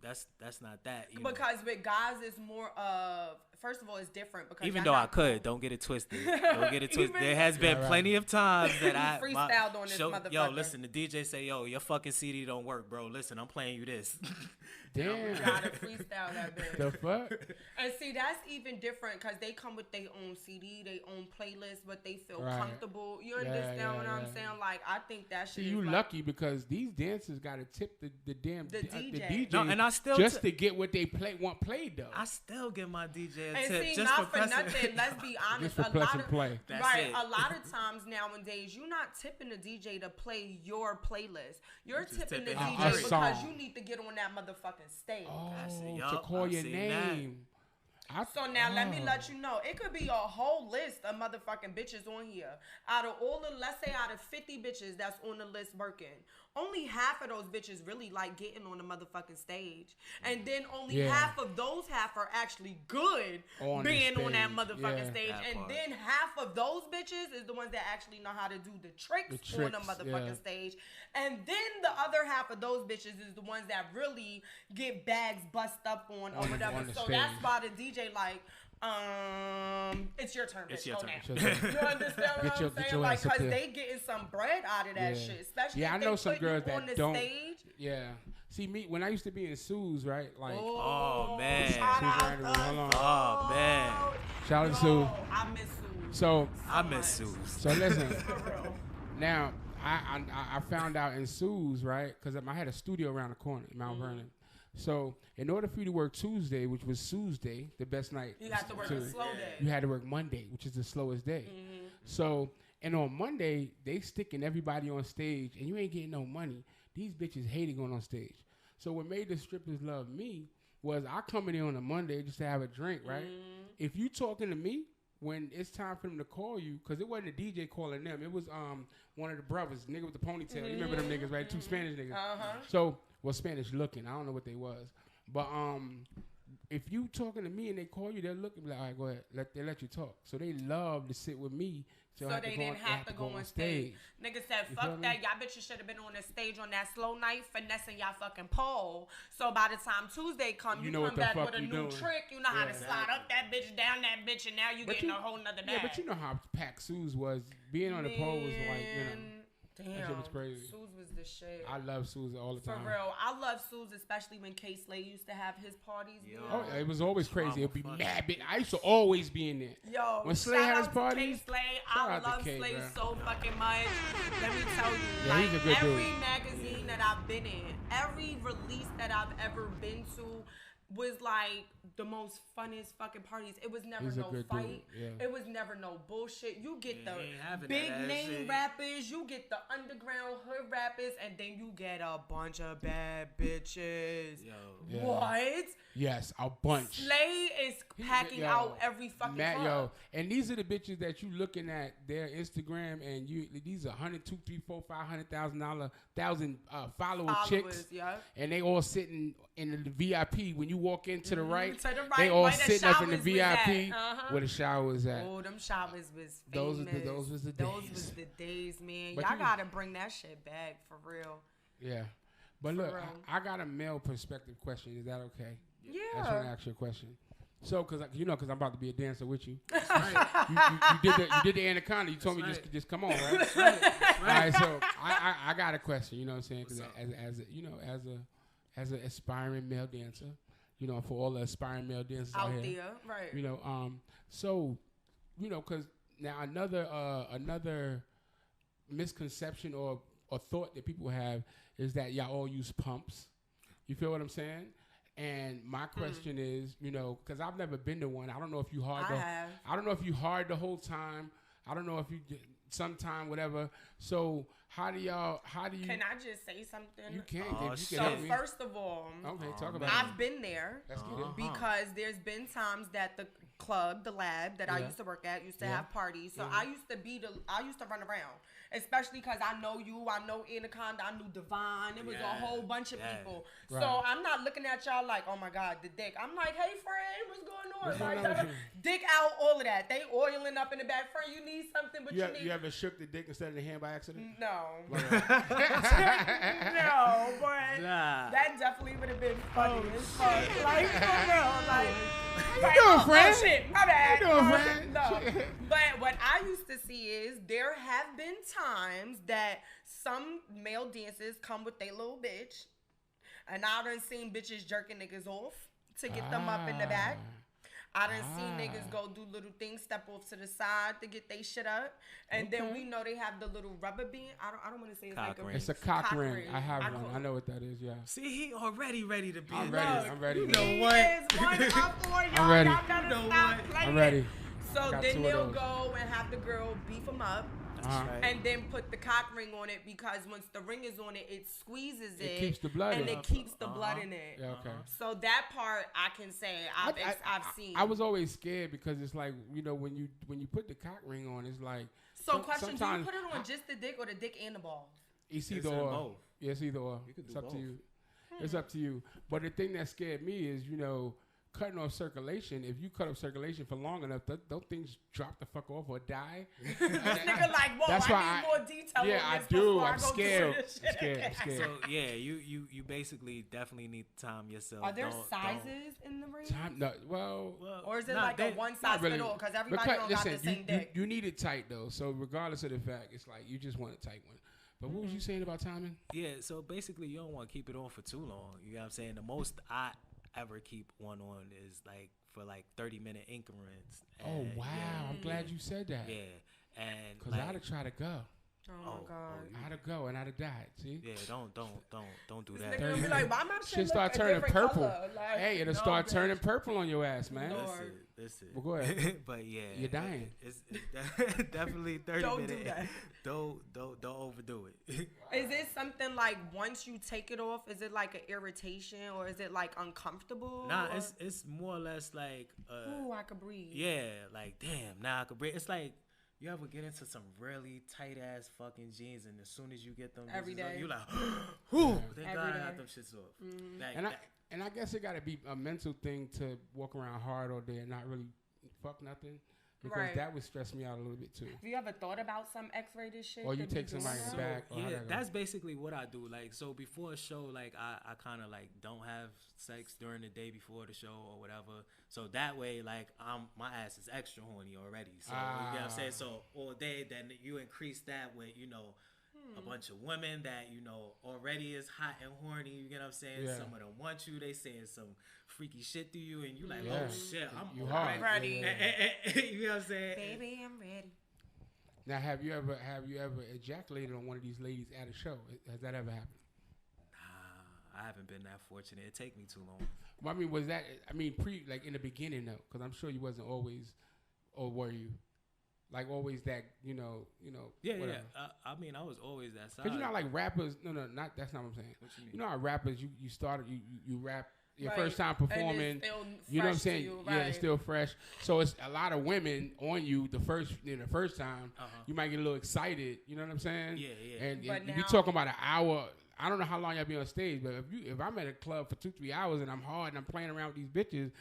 That's not that. Because with guys, it's more of. First of all, it's different because even though I could, don't get it twisted. Don't get it twisted. There has been plenty of times that I freestyled on this motherfucker. Yo, listen, the DJ say, yo, your fucking CD don't work, bro. Listen, I'm playing you this. Damn. Gotta freestyle that bitch. The fuck? And see, that's even different because they come with their own CD, their own playlist, but they feel comfortable. You understand what I'm saying? Like, I think that shit. See, you lucky because these dancers gotta tip the damn DJ. DJ. No, and I still just to get what they want played though. I still give my DJ And tip. see, Just not for pressing. nothing. Let's be honest. Just for press and play. That's Right. it. A lot of times nowadays, you're not tipping the DJ to play your playlist. You're just tipping the tipping DJ a because song. you need to get on that motherfucking stage. To call your name. So now let me let you know. It could be a whole list of motherfucking bitches on here. Out of all the, let's say out of 50 bitches that's on the list working, only half of those bitches really like getting on the motherfucking stage. And then only half of those half are actually good being on that motherfucking stage. And then half of those bitches is the ones that actually know how to do the tricks on the motherfucking stage. And then the other half of those bitches is the ones that really get bags bust up on or whatever. So that's why the DJ like, it's your turn, bitch. It's your turn. You understand what I'm saying? Like, cause they getting some bread out of that shit. Especially if I they know some put girls you on that the don't. stage. Yeah. See, me when I used to be in Sue's, right? Like, Oh man. Shout out to hold on. Oh man. Shout out to Sue. I miss Sue. So I miss Sue's. So listen. Now I found out in Sue's, right? Because I had a studio around the corner in Mount Vernon. So in order for you to work Tuesday, which was Sue's day, the best night, you have to work a slow day. You had to work Monday, which is the slowest day. So, and on Monday, they sticking everybody on stage, and you ain't getting no money. These bitches hating going on stage. So what made the strippers love me was I come in there on a Monday just to have a drink, right? If you talking to me when it's time for them to call you, because it wasn't a DJ calling them, it was one of the brothers, nigga with the ponytail. You remember them niggas, right? Two Spanish niggas. So, well, Spanish looking. I don't know what they was. But if you talking to me and they call you, they'll look and be like, all right, go ahead. They let you talk. So they love to sit with me. So they didn't have to go on stage. Niggas said, fuck that. Y'all bitches should have been on the stage on that slow night finessing y'all fucking pole. So by the time Tuesday come, you come back with a new trick. You know how to slide up that bitch, down that bitch, and now you getting a whole nother bag. Yeah, but you know how packed Sue's was. Being on the pole was like, you know. Damn, that shit was crazy. Sue's was the shit. I love Sue's all the time. For real, I love Sue's, especially when K Slay used to have his parties. Oh, it was always crazy. It'd be mad. I used to always be in there. Yo, when Slay had his parties, K Slay, I love Slay so fucking much. Let me tell you, yeah, like he's a good every dude. magazine that I've been in, every release that I've ever been to was like the most funnest fucking parties. It was never no fight. It was never no bullshit. You get the big name rappers, you get the underground hood rappers, and then you get a bunch of bad bitches. What? Yes, a bunch. Slay is packing out every fucking club. And these are the bitches that you looking at their Instagram, and these are $100,000, $200,000, $300,000, $500,000 follower chicks, and they all sitting in the VIP. When you walk into the right, they all sitting up in the VIP where the shower was at. Oh, them showers was famous. Those was the days. Those was the days, man. Y'all gotta bring that shit back for real. Yeah, but look, I got a male perspective question. Is that okay? Yeah. I just want to ask you a question. So, because I'm about to be a dancer with you. Right. you did the anaconda. You told me just come on, right? That's right. All right. So I got a question. You know what I'm saying? Because as an aspiring male dancer, you know, for all the aspiring male dancers out here, right? You know, so, you know, because now another misconception or thought that people have is that y'all all use pumps. You feel what I'm saying? And my question is, you know, because I've never been to one. I don't know if you hard. I don't know if you hard the whole time. I don't know if you sometime whatever. So how do you? Can I just say something? You can. So first of all, talk about. I've been there. Let's get it. Because there's been times that the club, the lab that I used to work at, used to have parties. So I used to run around. Especially because I know you, I know Anaconda, I knew Devon. It was a whole bunch of people. Right. So I'm not looking at y'all like, oh my God, the dick. I'm like, hey, friend, what's going on? Dick out, all of that. They oiling up in the back. Friend, you need something, but you ever shook the dick instead of the hand by accident? No. No, but that definitely would have been funny as fuck. Like, for real. Like, you doing, friend? Oh, shit, my bad. You doing, friend? No. But what I used to see is there have been times that some male dancers come with their little bitch, and I done seen bitches jerking niggas off to get them up in the back. I done seen niggas go do little things, step off to the side to get they shit up, and then we know they have the little rubber band. I don't want to say it's cock like ring. a It's a cock ring. I have one. I know what that is. Yeah. See, he already ready to be. I'm ready. You know what? I'm ready. I'm ready. So then they'll go and have the girl beef them up. Right. And then put the cock ring on it because once the ring is on it, it squeezes it. It keeps the blood and in. it keeps the blood in it. Yeah, okay. So that part I can say I've seen. I was always scared because it's like, you know, when you put the cock ring on, it's like. So question: do you put it on just the dick or the dick and the balls? It's either or. Both. Yeah, it's either or. It's up to you. It's up to you. But the thing that scared me is, you know, cutting off circulation. If you cut off circulation for long enough, don't things drop the fuck off or die? This nigga like, whoa, That's I need more detail. Yeah, on I this do. before I'm I go scared. through this shit. Scared. So yeah, you basically definitely need to time yourself. Are there sizes in the ring? No, well, or is it like a one size fit all? Because everybody don't got the same dick. You need it tight though. So regardless of the fact, it's like you just want a tight one. But what was you saying about timing? Yeah, so basically you don't want to keep it on for too long. You know what I'm saying? The most I ever keep one on is like for like 30-minute increments. Oh wow! Yeah. I'm glad you said that. Yeah, and because I'd have tried to go. Oh my God! I'd have go and I'd have died. See? Yeah, don't do this that. Nigga be like, why my shit start turning purple. Like, hey, it'll start turning purple on your ass, man. Listen. Well, go ahead. But yeah, you're dying. It's definitely 30 don't minutes. Do that. Don't overdo it. Is it something like once you take it off, is it like an irritation or is it like uncomfortable? Nah, it's more or less like ooh, I could breathe. Yeah, like damn, now I could breathe. It's like you ever get into some really tight ass fucking jeans, and as soon as you get them every day, you like, whoo, thank God I got them shits off. Mm-hmm. Like, and I guess it got to be a mental thing to walk around hard all day and not really fuck nothing. Because that would stress me out a little bit too. Have you ever thought about some X-rated shit? Or you take somebody back. Yeah, that's basically what I do. Like, so before a show, like I kind of like don't have sex during the day before the show or whatever. So that way, like my ass is extra horny already. So you know what I'm saying. So all day, then you increase that with a bunch of women that already is hot and horny. You get what I'm saying? Yeah. Some of them want you. They saying some freaky shit to you, and you like, oh shit, I'm ready. You know what I'm saying? Baby, I'm ready. Now, have you ever ejaculated on one of these ladies at a show? Has that ever happened? Nah, I haven't been that fortunate. It take me too long. Well, I mean, was that? I mean, like in the beginning though, because I'm sure you wasn't always, or were you? Like always that, Yeah. I mean, I was always that side. Because like rappers. No, not that's not what I'm saying. What you mean? You know how rappers, you started, you rap your first time performing. You know what I'm saying? Yeah, it's still fresh. So it's a lot of women on you the first time. You might get a little excited. You know what I'm saying? Yeah. And if you're talking about an hour. I don't know how long y'all be on stage, but if I'm at a club for 2-3 hours and I'm hard and I'm playing around with these bitches.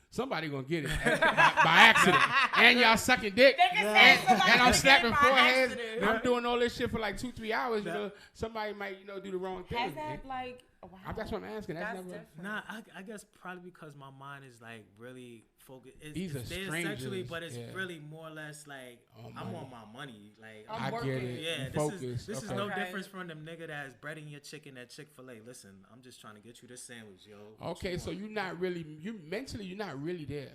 Somebody gonna get it by accident, and y'all sucking dick, and I'm slapping foreheads. I'm doing all this shit for like 2-3 hours. Somebody might do the wrong thing. Has that like? Wow. That's what I'm asking. That's never. Nah, I guess probably because my mind is like really focused. These are strangers, sexually, but it's really more or less like I'm on my money. Like I get it. Yeah, this is no difference from them nigga that's breading your chicken at Chick-fil-A. Listen, I'm just trying to get you this sandwich, yo. Okay, so you're not really mentally you're not really there.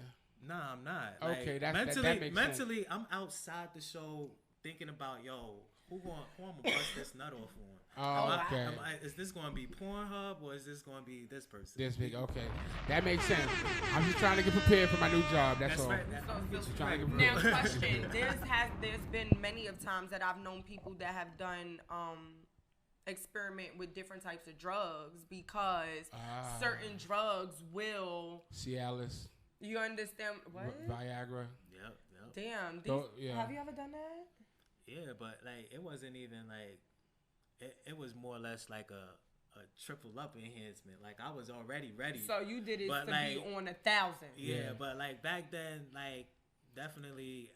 Nah, I'm not. Okay, that makes mentally sense. I'm outside the show thinking about who I'm gonna bust this nut off on. Oh, okay. Is this going to be Pornhub or is this going to be this person? This big, okay. That makes sense. I'm just trying to get prepared for my new job. That's all. Right. Now, question. There's been many of times that I've known people that have done experiment with different types of drugs because certain drugs will. Cialis. You understand what? Viagra. Yep. Damn. Have you ever done that? Yeah, but like it wasn't even like. It was more or less like a triple up enhancement. Like I was already ready. So you did it to be on 1,000. Yeah, but like back then, like definitely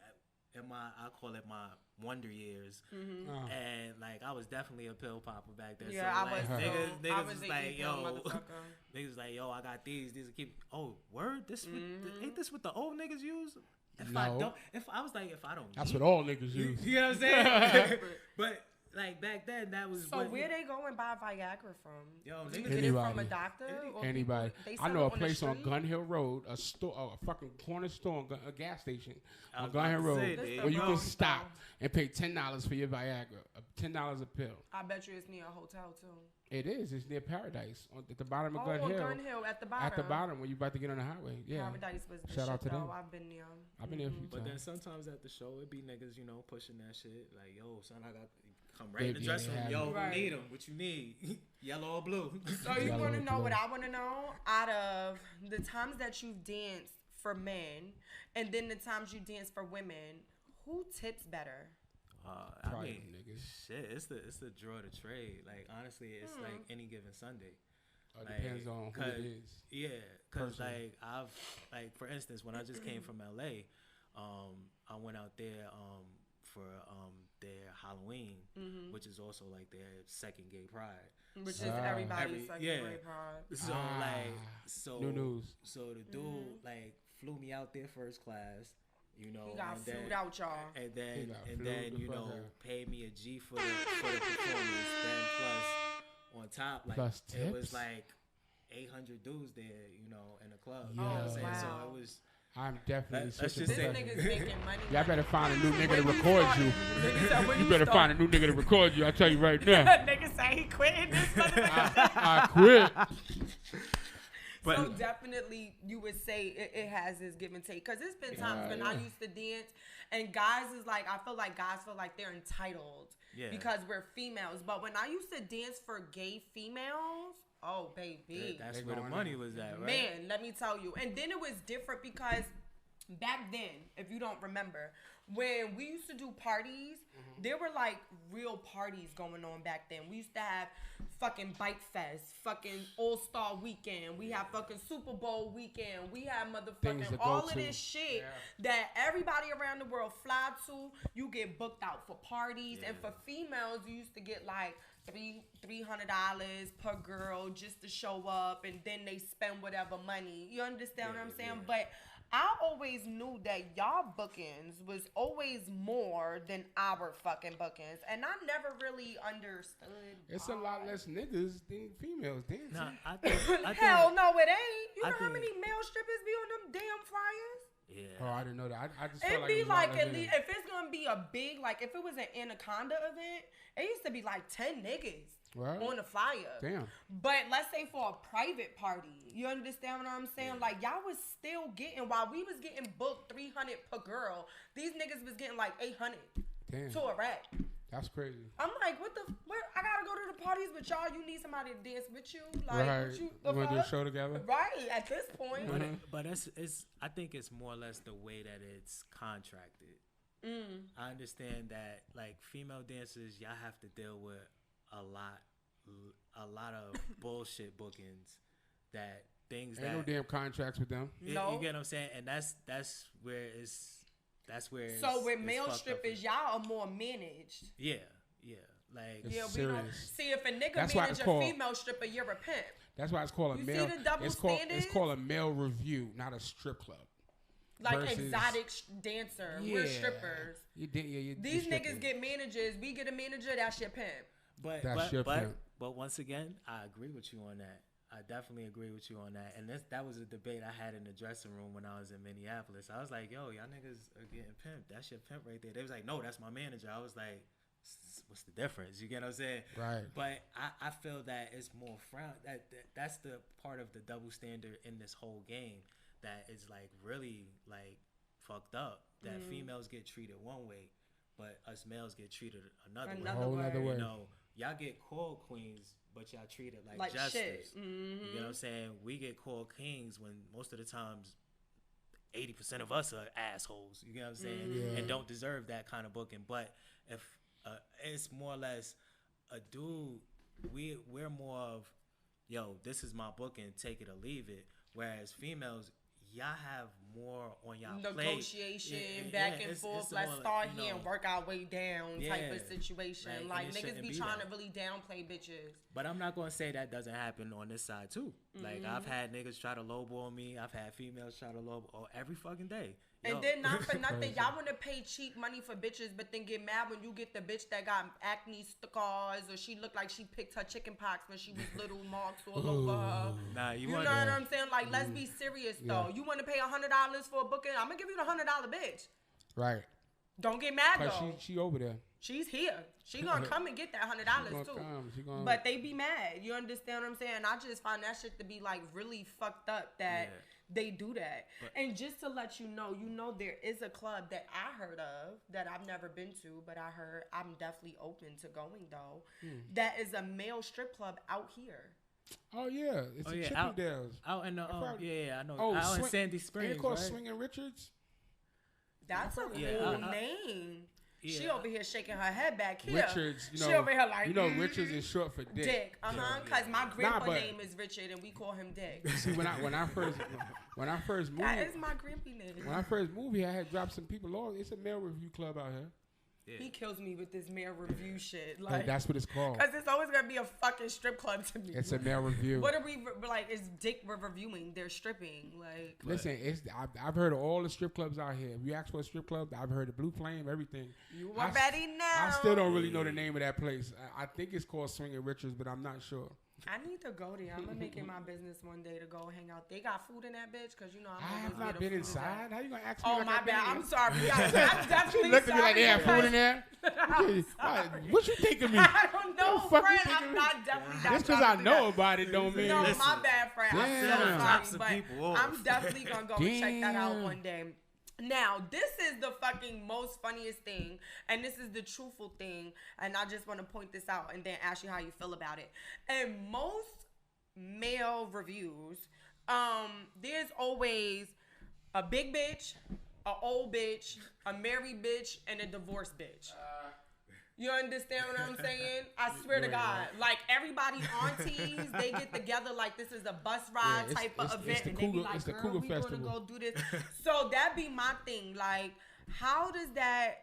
in I call it my wonder years, and like I was definitely a pill popper back then. Yeah, so, like, niggas was like niggas was like I got these are keep. Oh, word, ain't this what the old niggas use? If I don't. That's what all niggas use. You know what I'm saying? But. like back then that was. So where they go and buy Viagra from? Yo, Do you niggas, get it from a doctor? Anybody. People, I know a on place on Gun Hill Road, a store, a fucking corner store, a gas station on Gun Hill Road, where you can stop and pay $10 for your Viagra, $10 a pill. I bet you it's near a hotel too. It is. It's near Paradise at the bottom of Gun Hill. Gun Hill at the bottom. At the bottom when you about to get on the highway. Yeah. Paradise was the Shout out to them. I've been there. I've been there a few But times. then sometimes at the show, it be niggas, pushing that shit. Like, yo, son, I got come right in the dressing room. Yo, who need them? What you need? Yellow or blue? So you want to know what I want to know? Out of the times that you've danced for men and then the times you dance for women, who tips better? I mean, shit, it's the draw to trade. Like, honestly, it's like any given Sunday. It depends on who it is. Yeah, because for instance, when I just came from LA, I went out there for their Halloween, which is also like their second gay pride. Which is everybody's second gay pride. So new news. So the dude flew me out there first class. He got flued out, y'all. And then paid me a G for the performance. Then plus on top, plus it was like 800 dudes there, in the club. Yeah. You know what I'm saying? Wow. So it was. I'm definitely switching. This nigga's making money. Y'all better find a new nigga to record you. You better find a new nigga to record you. I tell you right now. Nigga say he quitting this motherfucker. I quit. But so definitely you would say it has its give and take. Because it's been times when I used to dance and guys is like, I feel like guys feel like they're entitled because we're females. But when I used to dance for gay females, oh, baby. That's where the money was at, right? Man, let me tell you. And then it was different because back then, if you don't remember, when we used to do parties, there were like real parties going on back then. We used to have fucking Bike Fest, fucking All-Star Weekend. We have fucking Super Bowl weekend. We have motherfucking all of this shit that everybody around the world fly to. You get booked out for parties. And for females, you used to get like $300 per girl just to show up, and then they spend whatever money. You understand what I'm saying? But I always knew that y'all bookings was always more than our fucking bookings, and I never really understood. It's a lot less niggas than females dancing. Nah, I think hell no, it ain't. You know how many male strippers be on them damn flyers? Yeah. Oh, I didn't know that. I just It'd felt be like at least if it's gonna be a big, like if it was an Anaconda event, it used to be like 10 niggas on the flyer. Damn. But let's say for a private party, you understand what I'm saying? Like y'all was still getting, while we was getting booked 300 per girl, these niggas was getting like 800 to a rack. That's crazy. I'm like, what? I gotta go to the parties with y'all. You need somebody to dance with you. Like, right. You want to do a show together? Right. At this point. But it's. I think it's more or less the way that it's contracted. I understand that, like, female dancers, y'all have to deal with a lot of bullshit bookings. That things Ain't that no damn contracts with them. You get what I'm saying? And that's where it's. That's where. So with male strippers, y'all are more managed. Yeah. Like it's we don't see if a nigga manage a female stripper, you're a pimp. That's why it's called a male. See the double it's called a male review, not a strip club. Like exotic dancer, we're strippers. These niggas get managers. We get a manager. That's your pimp. But once again, I agree with you on that. I definitely agree with you on that. And that was a debate I had in the dressing room when I was in Minneapolis. I was like, yo, y'all niggas are getting pimped. That's your pimp right there. They was like, no, that's my manager. I was like, what's the difference? You get what I'm saying? Right. But I feel that it's more that's the part of the double standard in this whole game that is like really like fucked up. That females get treated one way, but us males get treated another way. You know, y'all get called queens, but y'all treat it like justice. You know what I'm saying? We get called kings when most of the times 80% of us are assholes. You know what I'm saying? And don't deserve that kind of booking. But if it's more or less a dude, we're more of, yo, this is my booking, take it or leave it. Whereas females, y'all have more on y'all negotiation, back and forth. Let's start here and work our way down type of situation. Like niggas be trying to really downplay bitches. But I'm not gonna say that doesn't happen on this side too. Like I've had niggas try to lowball me. I've had females try to lowball every fucking day. And then not for nothing, y'all want to pay cheap money for bitches, but then get mad when you get the bitch that got acne scars or she looked like she picked her chicken pox when she was little, marks all over her. Nah, you know what I'm saying? Like, let's be serious though. You want to pay $100 for a booking? I'm gonna give you the $100 bitch. Right. Don't get mad though. She over there. She's here. She gonna come and get that $100 too. But they be mad. You understand what I'm saying? I just find that shit to be like really fucked up that they do that. And just to let you know there is a club that I heard of that I've never been to, but I heard I'm definitely open to going though. That is a male strip club out here. Oh yeah, it's Chippendales. Out in the I know. Out in Sandy Springs. Ain't it called right? Swinging Richards? That's a cool name. Yeah. She over here shaking her head back here. Richards, she over here like Richards is short for Dick. Dick, because my grandpa name is Richard and we call him Dick. See, when I first moved, that is my grandpa name. When I first moved here, I had dropped some people off. It's a male review club out here. Yeah. He kills me with this male review shit. Like that's what it's called. Because it's always gonna be a fucking strip club to me. It's a male review. What are we like? Is Dick reviewing? They're stripping. Like listen, I've heard of all the strip clubs out here. If you ask for a strip club, I've heard of Blue Flame, everything. You already know. I still don't really know the name of that place. I think it's called Swinging Richards, but I'm not sure. I need to go there. I'm gonna make it my business one day to go hang out. They got food in that bitch, cause you know I have not been inside. How you gonna ask me? Oh like my bad. I'm sorry. I'm She definitely looked at me like they have sorry. food in there. What you think of me? I don't know, friend. I'm not definitely. Just because I know about it don't mean. No, my bad, friend. I'm so sorry, but I'm definitely gonna go and check that out one day. Now, this is the fucking most funniest thing, and this is the truthful thing, and I just want to point this out and then ask you how you feel about it. In most male reviews, there's always a big bitch, a old bitch, a married bitch, and a divorced bitch. You understand what I'm saying? I swear to God. Like, everybody aunties, they get together like this is a bus ride type of event. And they be like, girl, we gonna go do this. So that be my thing. Like, how does that,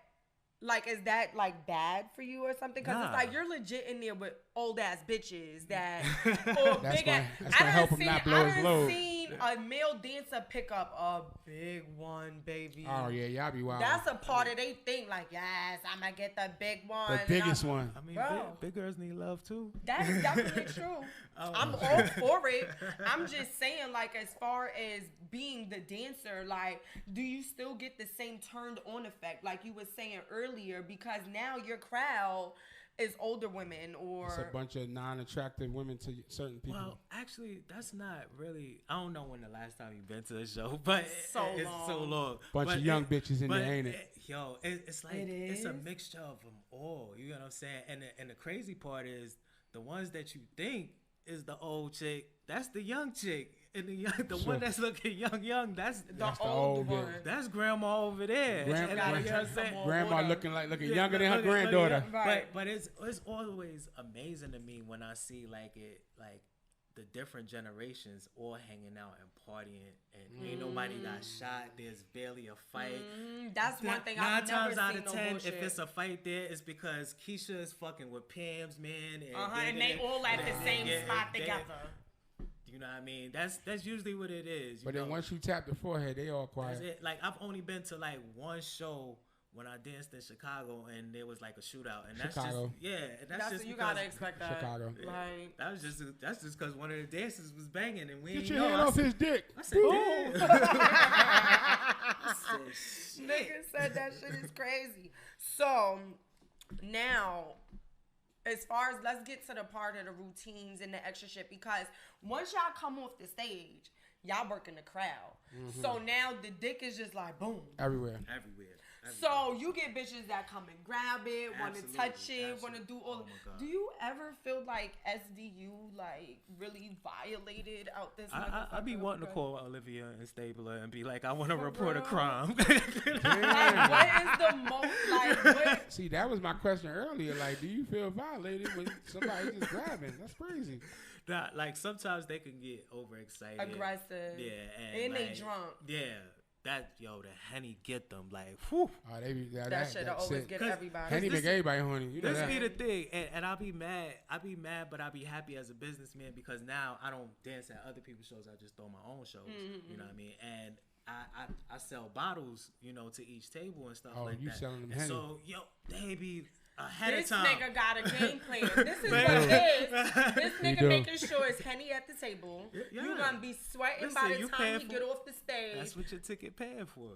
like, is that, like, bad for you or something? Because it's like, you're legit in there with old-ass bitches that, or big-ass. That's gonna help him not blow his load. I seen a male dancer pick up a big one, baby. Oh, yeah, y'all be wild. That's a part of they think, like, yes, I'm going to get the big one. The biggest one. I mean, big girls need love, too. That is definitely true. I'm all for it. I'm just saying, like, as far as being the dancer, like, do you still get the same turned-on effect, like you were saying earlier? Because now your crowd is older women, or it's a bunch of non-attractive women to certain people. Well, actually, that's not really. I don't know when the last time you've been to a show, but it's so long. Bunch of young bitches in there, ain't it? Yo, it's like it's a mixture of them all. You know what I'm saying? And the crazy part is the ones that you think is the old chick, that's the young chick. And the one that's looking young, that's the old one. That's grandma over there. Grandma looking younger than her granddaughter. But it's always amazing to me when I see like the different generations all hanging out and partying, and ain't nobody got shot. There's barely a fight. That's one thing I've never seen. 9 times out of 10, if it's a fight there, it's because Keisha is fucking with Pam's man, and they all at the same spot together. You know what I mean? That's usually what it is. But then once you tap the forehead, they all quiet. That's it. Like, I've only been to like one show when I danced in Chicago, and there was like a shootout, and that's Chicago. That's just you gotta expect that. Chicago. Like, that's just because one of the dancers was banging, and we get your hand off his dick. I said, damn. Nigga said that shit is crazy. So now, as far as, let's get to the part of the routines and the extra shit, because once y'all come off the stage, y'all working the crowd. So now the dick is just like boom. Everywhere. So you get bitches that come and grab it, want to touch it, want to do all. Do you ever feel like SVU like really violated out this? I be wanting to call Olivia and Stabler and be like, I want to report a crime. Like, what is the most like? What? See, that was my question earlier. Like, do you feel violated when somebody just grabbing? That's crazy. Nah, like sometimes they can get overexcited, aggressive, and they drunk. The Henny get them like, whew. Oh, that shit always get everybody. Henny make everybody horny. You know this be the thing, and I'll be mad, but I'll be happy as a businessman because now I don't dance at other people's shows. I just throw my own shows. You know what I mean? And I sell bottles, you know, to each table and stuff like you that. selling them and Henny. so, yo, they be ahead This of time. nigga got a game plan. This is what it is. This nigga making sure it's Henny at the table. Yeah. You gonna be sweating Listen, by the you time paying you for- get off the stage. That's what your ticket paying for.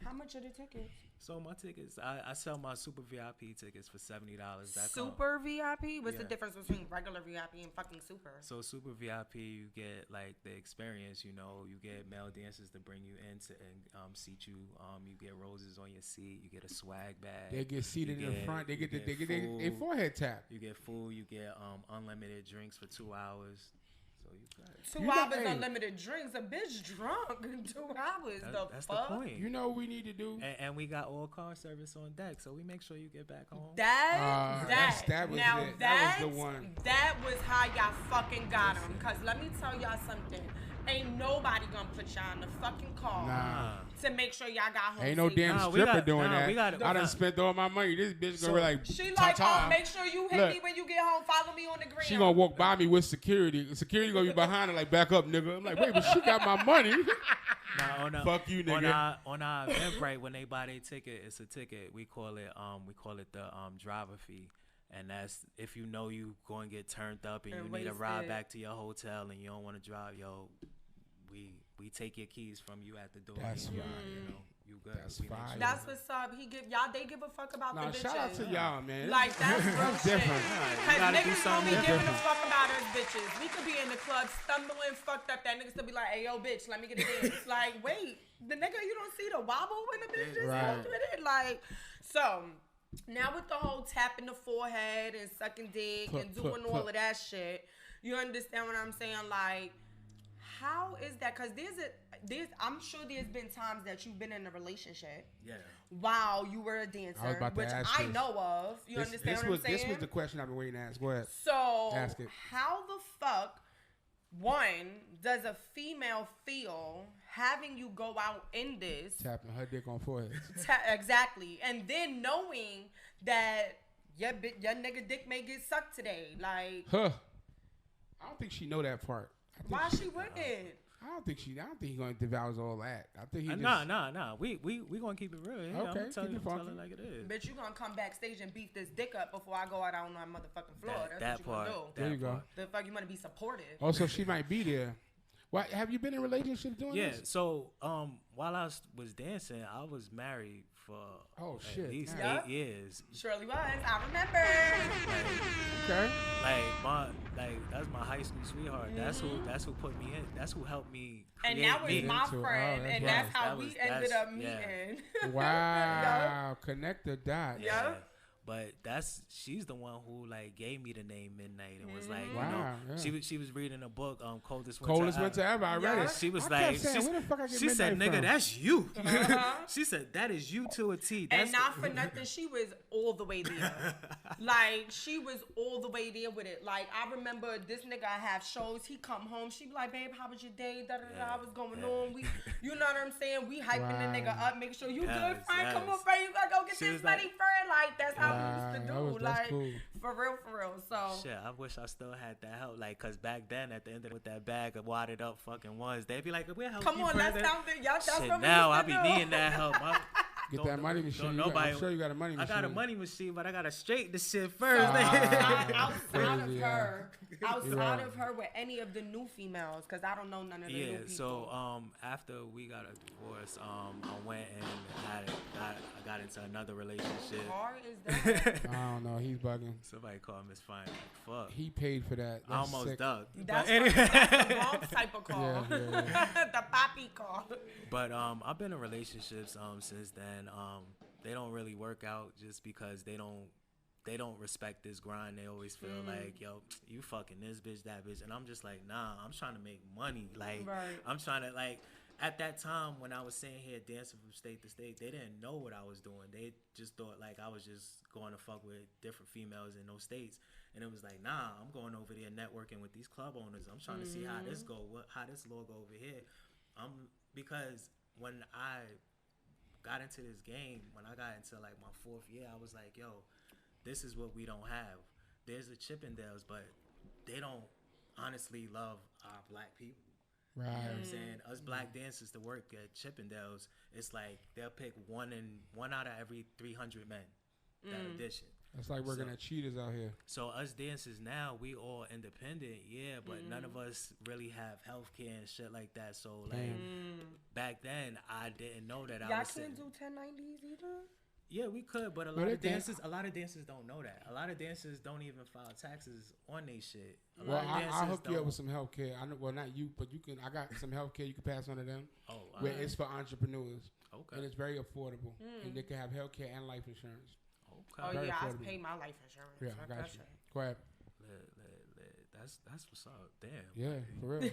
How much are the tickets? So my tickets, I sell my super VIP tickets for $70. Super VIP? What's the Yeah. difference between regular VIP and fucking super? So super VIP, you get like the experience. You know, you get male dancers to bring you in to and seat you. You get roses on your seat. You get a swag bag. They get seated in the front. They get their forehead tapped. You get food. You get unlimited drinks for 2 hours. So you got it. 2 hours unlimited drinks. A bitch drunk in 2 hours. That's fuck? the point. You know what we need to do? And we got all car service on deck, so we make sure you get back home. That was now it. that That was the one. That was how y'all fucking got him. Cause let me tell y'all something. Ain't nobody gonna put y'all in the fucking car to make sure y'all got home. Ain't no safe. damn stripper doing that. I done nah. spent all my money. This bitch gonna be like, She like, ta-ta. make sure you hit me when you get home. Follow me on the gram. She gonna walk by me with security. Security gonna be behind her like, back up, nigga. I'm like, wait, but she got my money. Fuck you, nigga. On our Eventbrite, when they buy their ticket, it's a ticket. We call it the driver fee. And that's if you know you going to get turned up and you need a ride back to your hotel and you don't want to drive, we take your keys from you at the door. That's and right. You know, you good. That's We make fire. sure That's what's up. They give a fuck about the bitches. Shout out to y'all, man. Like that's real shit. different. Cause niggas don't be giving a fuck about us bitches. We could be in the club stumbling, fucked up. That niggas still be like, "Hey yo, bitch, let me get a dance." Like, wait, the nigga, you don't see the wobble when the bitch just walked with it. Like, so now with the whole tapping the forehead and sucking dick and doing all of that shit, you understand what I'm saying? Like, how is that? Cause I'm sure there's been times that you've been in a relationship. Yeah. While you were a dancer, which I know of. You understand what I'm saying? This was the question I've been waiting to ask. Go ahead. So, ask it. How the fuck, one, does a female feel having you go out in this? Tapping her dick on forehead. Exactly. And then knowing that your nigga dick may get sucked today. Like, I don't think she know that part. Why she wouldn't? I don't think he's gonna devour all that. I think he just... Nah. We gonna keep it real. Yeah, Okay, I'm tell it like it is. Bitch, you gonna come backstage and beef this dick up before I go out on my motherfucking floor. That's what you gonna do. There you go. The fuck, you wanna be supportive. Also, she might be there. What, have you been in relationships doing this? Yeah, so while I was dancing, I was married for at least 8 years. Surely was. I remember. Okay. That's my high school sweetheart. Mm-hmm. That's who put me in. That's who helped me create and that was my friend, and that's how we ended up meeting. Wow. Connect the dots. Yeah. But she's the one who like gave me the name Midnight and was like, she was reading a book, Coldest Winter Ever. I read it. She was where the fuck I get she said, Midnight "Nigga, from?" that's you." She said, "That is you to a T." And not for nothing, she was all the way there. Like she was all the way there with it. Like I remember this nigga I have shows. He come home, she be like, "Babe, how was your day? Da da da. What's going on?" We, you know what I'm saying? We hyping the nigga up, make sure you good, friend. Come on, friend. You gotta go get this money, friend. Like that's how we used to do. Like cool. for real. So shit, I wish I still had that help. Like, cause back then at the end of with that bag of wadded up fucking ones, they'd be like, "We'll help you." Come on, let's sound good. Y'all shit, now I be needing that help. Get that money machine. I'm sure you got a money machine. I got a money machine, but I gotta straighten the shit first. Outside of her with any of the new females, because I don't know none of the new people. So after we got a divorce, I went and I got into another relationship. How hard is that? I don't know. He's bugging. Somebody called Miss Fine. Fuck. He paid for that. I almost ducked. That's the wrong type of call. Yeah. The poppy call. But I've been in relationships since then. They don't really work out just because they don't respect this grind. They always feel like, yo, you fucking this bitch, that bitch. And I'm just like, nah, I'm trying to make money. Like, I'm trying to, like, at that time when I was sitting here dancing from state to state, they didn't know what I was doing. They just thought, like, I was just going to fuck with different females in those states. And it was like, nah, I'm going over there networking with these club owners. I'm trying to see how this go, how this law go over here. Because when I got into this game, when I got into like my 4th year, I was like, yo, this is what we don't have. There's the Chippendales, but they don't honestly love our black people. Right. You know what I'm saying? Us black dancers to work at Chippendales, it's like they'll pick one out of every 300 men that audition. That's like working at Cheetahs out here. So us dancers now, we all independent, but none of us really have healthcare and shit like that. So like back then, I didn't know that. Y'all can't do 1090s either. Yeah, we could, but a lot of dancers don't know that. A lot of dancers don't even file taxes on they shit. Well, I'll hook you up with some health care. I know, well, not you, but you can. I got some health care you can pass on to them. Oh, where it's for entrepreneurs. Okay. And it's very affordable, and they can have health care and life insurance. Okay. Oh Very yeah, affordable. I pay my life insurance. Yeah, I got you. Go ahead. That's what's up. Damn. Yeah, for real.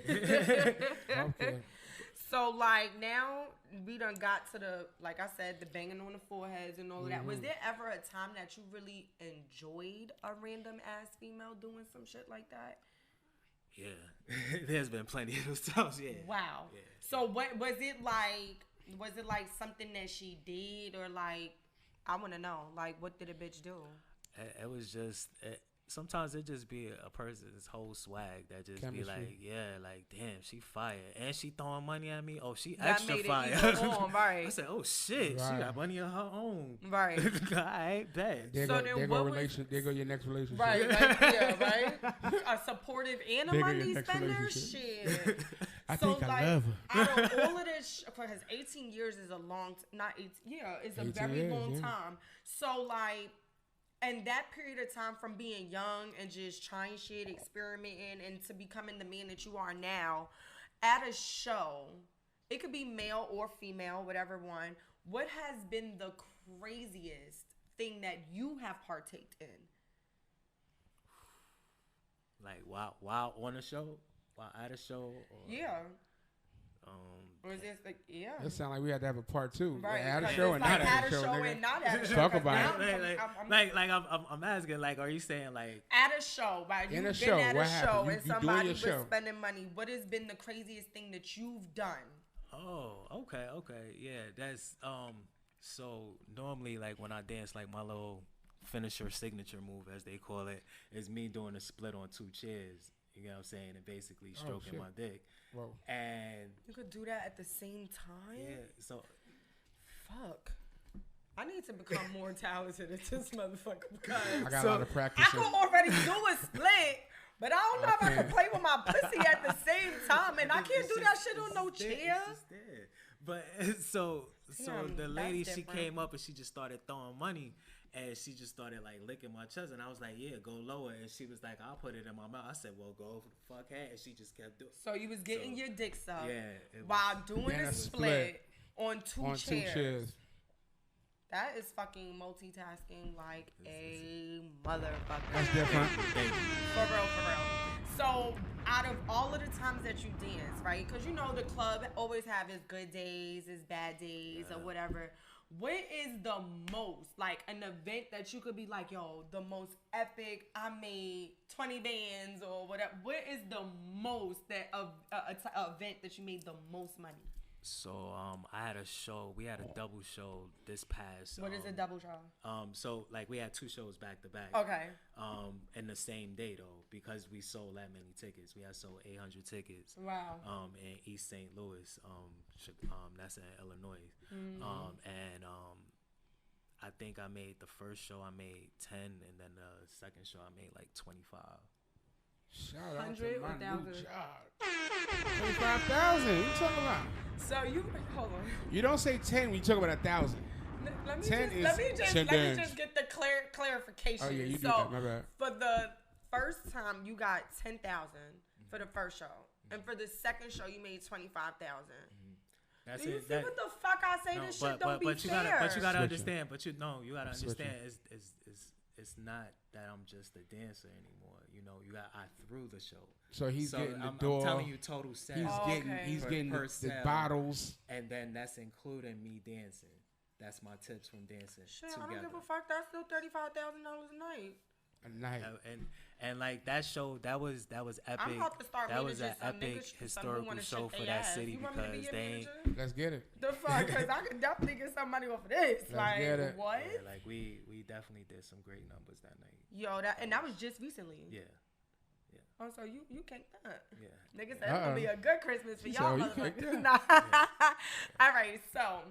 Okay. So like now we done got to the, like I said, the banging on the foreheads and all of that. Was there ever a time that you really enjoyed a random ass female doing some shit like that? Yeah, there's been plenty of those times. Yeah. Wow. Yeah. So what was it like? Was it like something that she did, or like, I want to know, like, what did a bitch do? It was just. Sometimes it just be a person's whole swag that just Chemistry. be like, yeah, like, damn, she fire. And she throwing money at me. Oh, she That extra made it fire. even on, right. I said, oh, shit, Right. she got money of her own. Right. All right, bet. There So go, then there what go was- There go your next relationship. Right, like, yeah, right. A supportive and a There go your money next spender, relationship. shit. I So, think I like, love her. Out of all of this, because 18 years is a long, not 18, yeah, it's a 18 very years, long yeah. time. So, like, and that period of time from being young and just trying shit, experimenting, and to becoming the man that you are now, at a show, it could be male or female, whatever one, what has been the craziest thing that you have partaked in? Like, while on a show? While at a show? Or, Yeah. Or is this like, yeah. It sounds like we had to have a part two. Right, At a because show it's and not like at a show. and Nigga. not at a show. Talk 'cause about now it. I'm asking, like, are you saying, like, at a show, right? In You've a been show, at what a show happened? and You doing somebody your was show. spending money. What has been the craziest thing that you've done? oh, okay, yeah, that's, so normally, like, when I dance, like, my little finisher signature move, as they call it, is me doing a split on 2 chairs. You know what I'm saying? And basically stroking shit. my dick. Whoa. And You could do that at the same time? yeah, so Fuck. I need to become more talented at this motherfucker because I got a lot of practice. I can already do a split, but I don't know if I can play with my pussy at the same time, and I can't do that shit on no chair. It's just there. But so Damn, the that's lady, she different. came up and she just started throwing money. And she just started like licking my chest, and I was like, "Yeah, go lower." And she was like, "I'll put it in my mouth." I said, "Well, go over the fuck ahead." And she just kept doing. So you was getting your dick sucked Yeah, while doing Then a a split on two on 2 chairs. chairs. That is fucking multitasking like a motherfucker. That's different. Thank you. For real, for real. So, out of all of the times that you dance, right? Because you know the club always have its good days, its bad days, or whatever. What is the most, like, an event that you could be like, yo, the most epic, I made 20 bands or whatever. What is the most that event that you made the most money? So I had a show. We had a double show this past. What is a double show? So like we had 2 shows back to back. Okay. In the same day though, because we sold that many tickets. We had sold 800 tickets. Wow. In East St. Louis. That's in Illinois. I think I made the first show I made 10, and then the second show I made like 25. Shout out 100 to my or new 1,000? job. 25,000. What you talking about? So you, hold on. You don't say 10 when you talk about 1,000. Let me 10 just, let me is just, 10 let me bands. just get the clarification. Oh, yeah, you do so that. My bad. for the first time, you got 10,000 for the first show, and for the second show, you made 25,000. That's Do you it. see what the fuck I say? This shit don't be you fair. gotta Switching. understand. You gotta Switching. understand. It's not that I'm just a dancer anymore. You know, I threw the show. So he's getting the I'm door. telling you, total set. He's per- getting per the sale. bottles. And then that's including me dancing. That's my tips from dancing Shit, together. I don't give a fuck. That's still $35,000 a night. A night. And like that show, that was epic. I'm about to start That was an managing some epic niggas, some who historical wanna show shake for they that ass. city You want me to be because your they ain't. manager? Let's get it. The fuck, because I could definitely get some money off of this. Let's get it. What? Yeah, like we definitely did some great numbers that night. Yo, that was just recently. Yeah. Oh, so you can't Yeah. Nigga said it's gonna be a good Christmas for She y'all said, "Oh, you motherfuckers. can't Nah. All right, so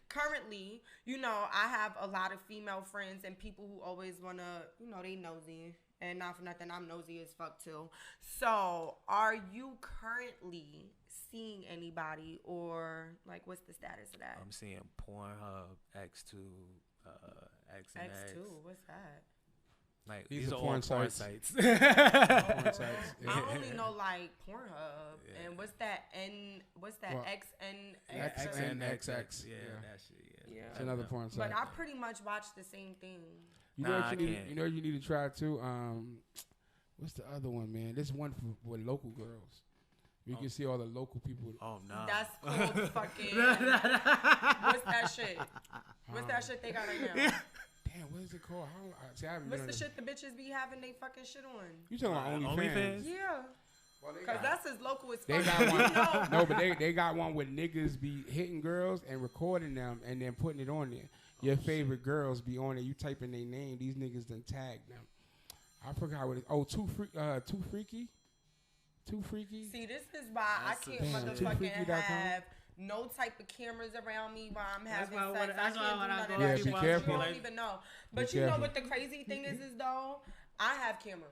currently, I have a lot of female friends and people who always wanna, they nosy. And not for nothing, I'm nosy as fuck too. So, are you currently seeing anybody, or like, what's the status of that? I'm seeing Pornhub, X2, X2, what's that? Like these are all porn porn sites. sites. Porn sites. Yeah. I only know like Pornhub and what's that XNXX? XNXX. Yeah, that shit. Yeah, It's another porn site. But I pretty much watch the same thing. You know what you need to try too? What's the other one, man? This one with local girls. You can see all the local people. Oh no. That's called fucking. What's that shit? What's that shit they got right now? Damn, what is it called? What's the shit the bitches be having they fucking shit on? You talking about OnlyFans? Yeah. Because that's as local as fuck. They got one. No, but they got one with niggas be hitting girls and recording them and then putting it on there. Your favorite girls be on it. You type in their name. These niggas done tag them. I forgot what it. Oh, too freaky. See, this is why I can't motherfucking have no type of cameras around me while I'm having sex. I can't do none of that shit. Be careful. You don't even know. But you know what the crazy thing is though? I have cameras.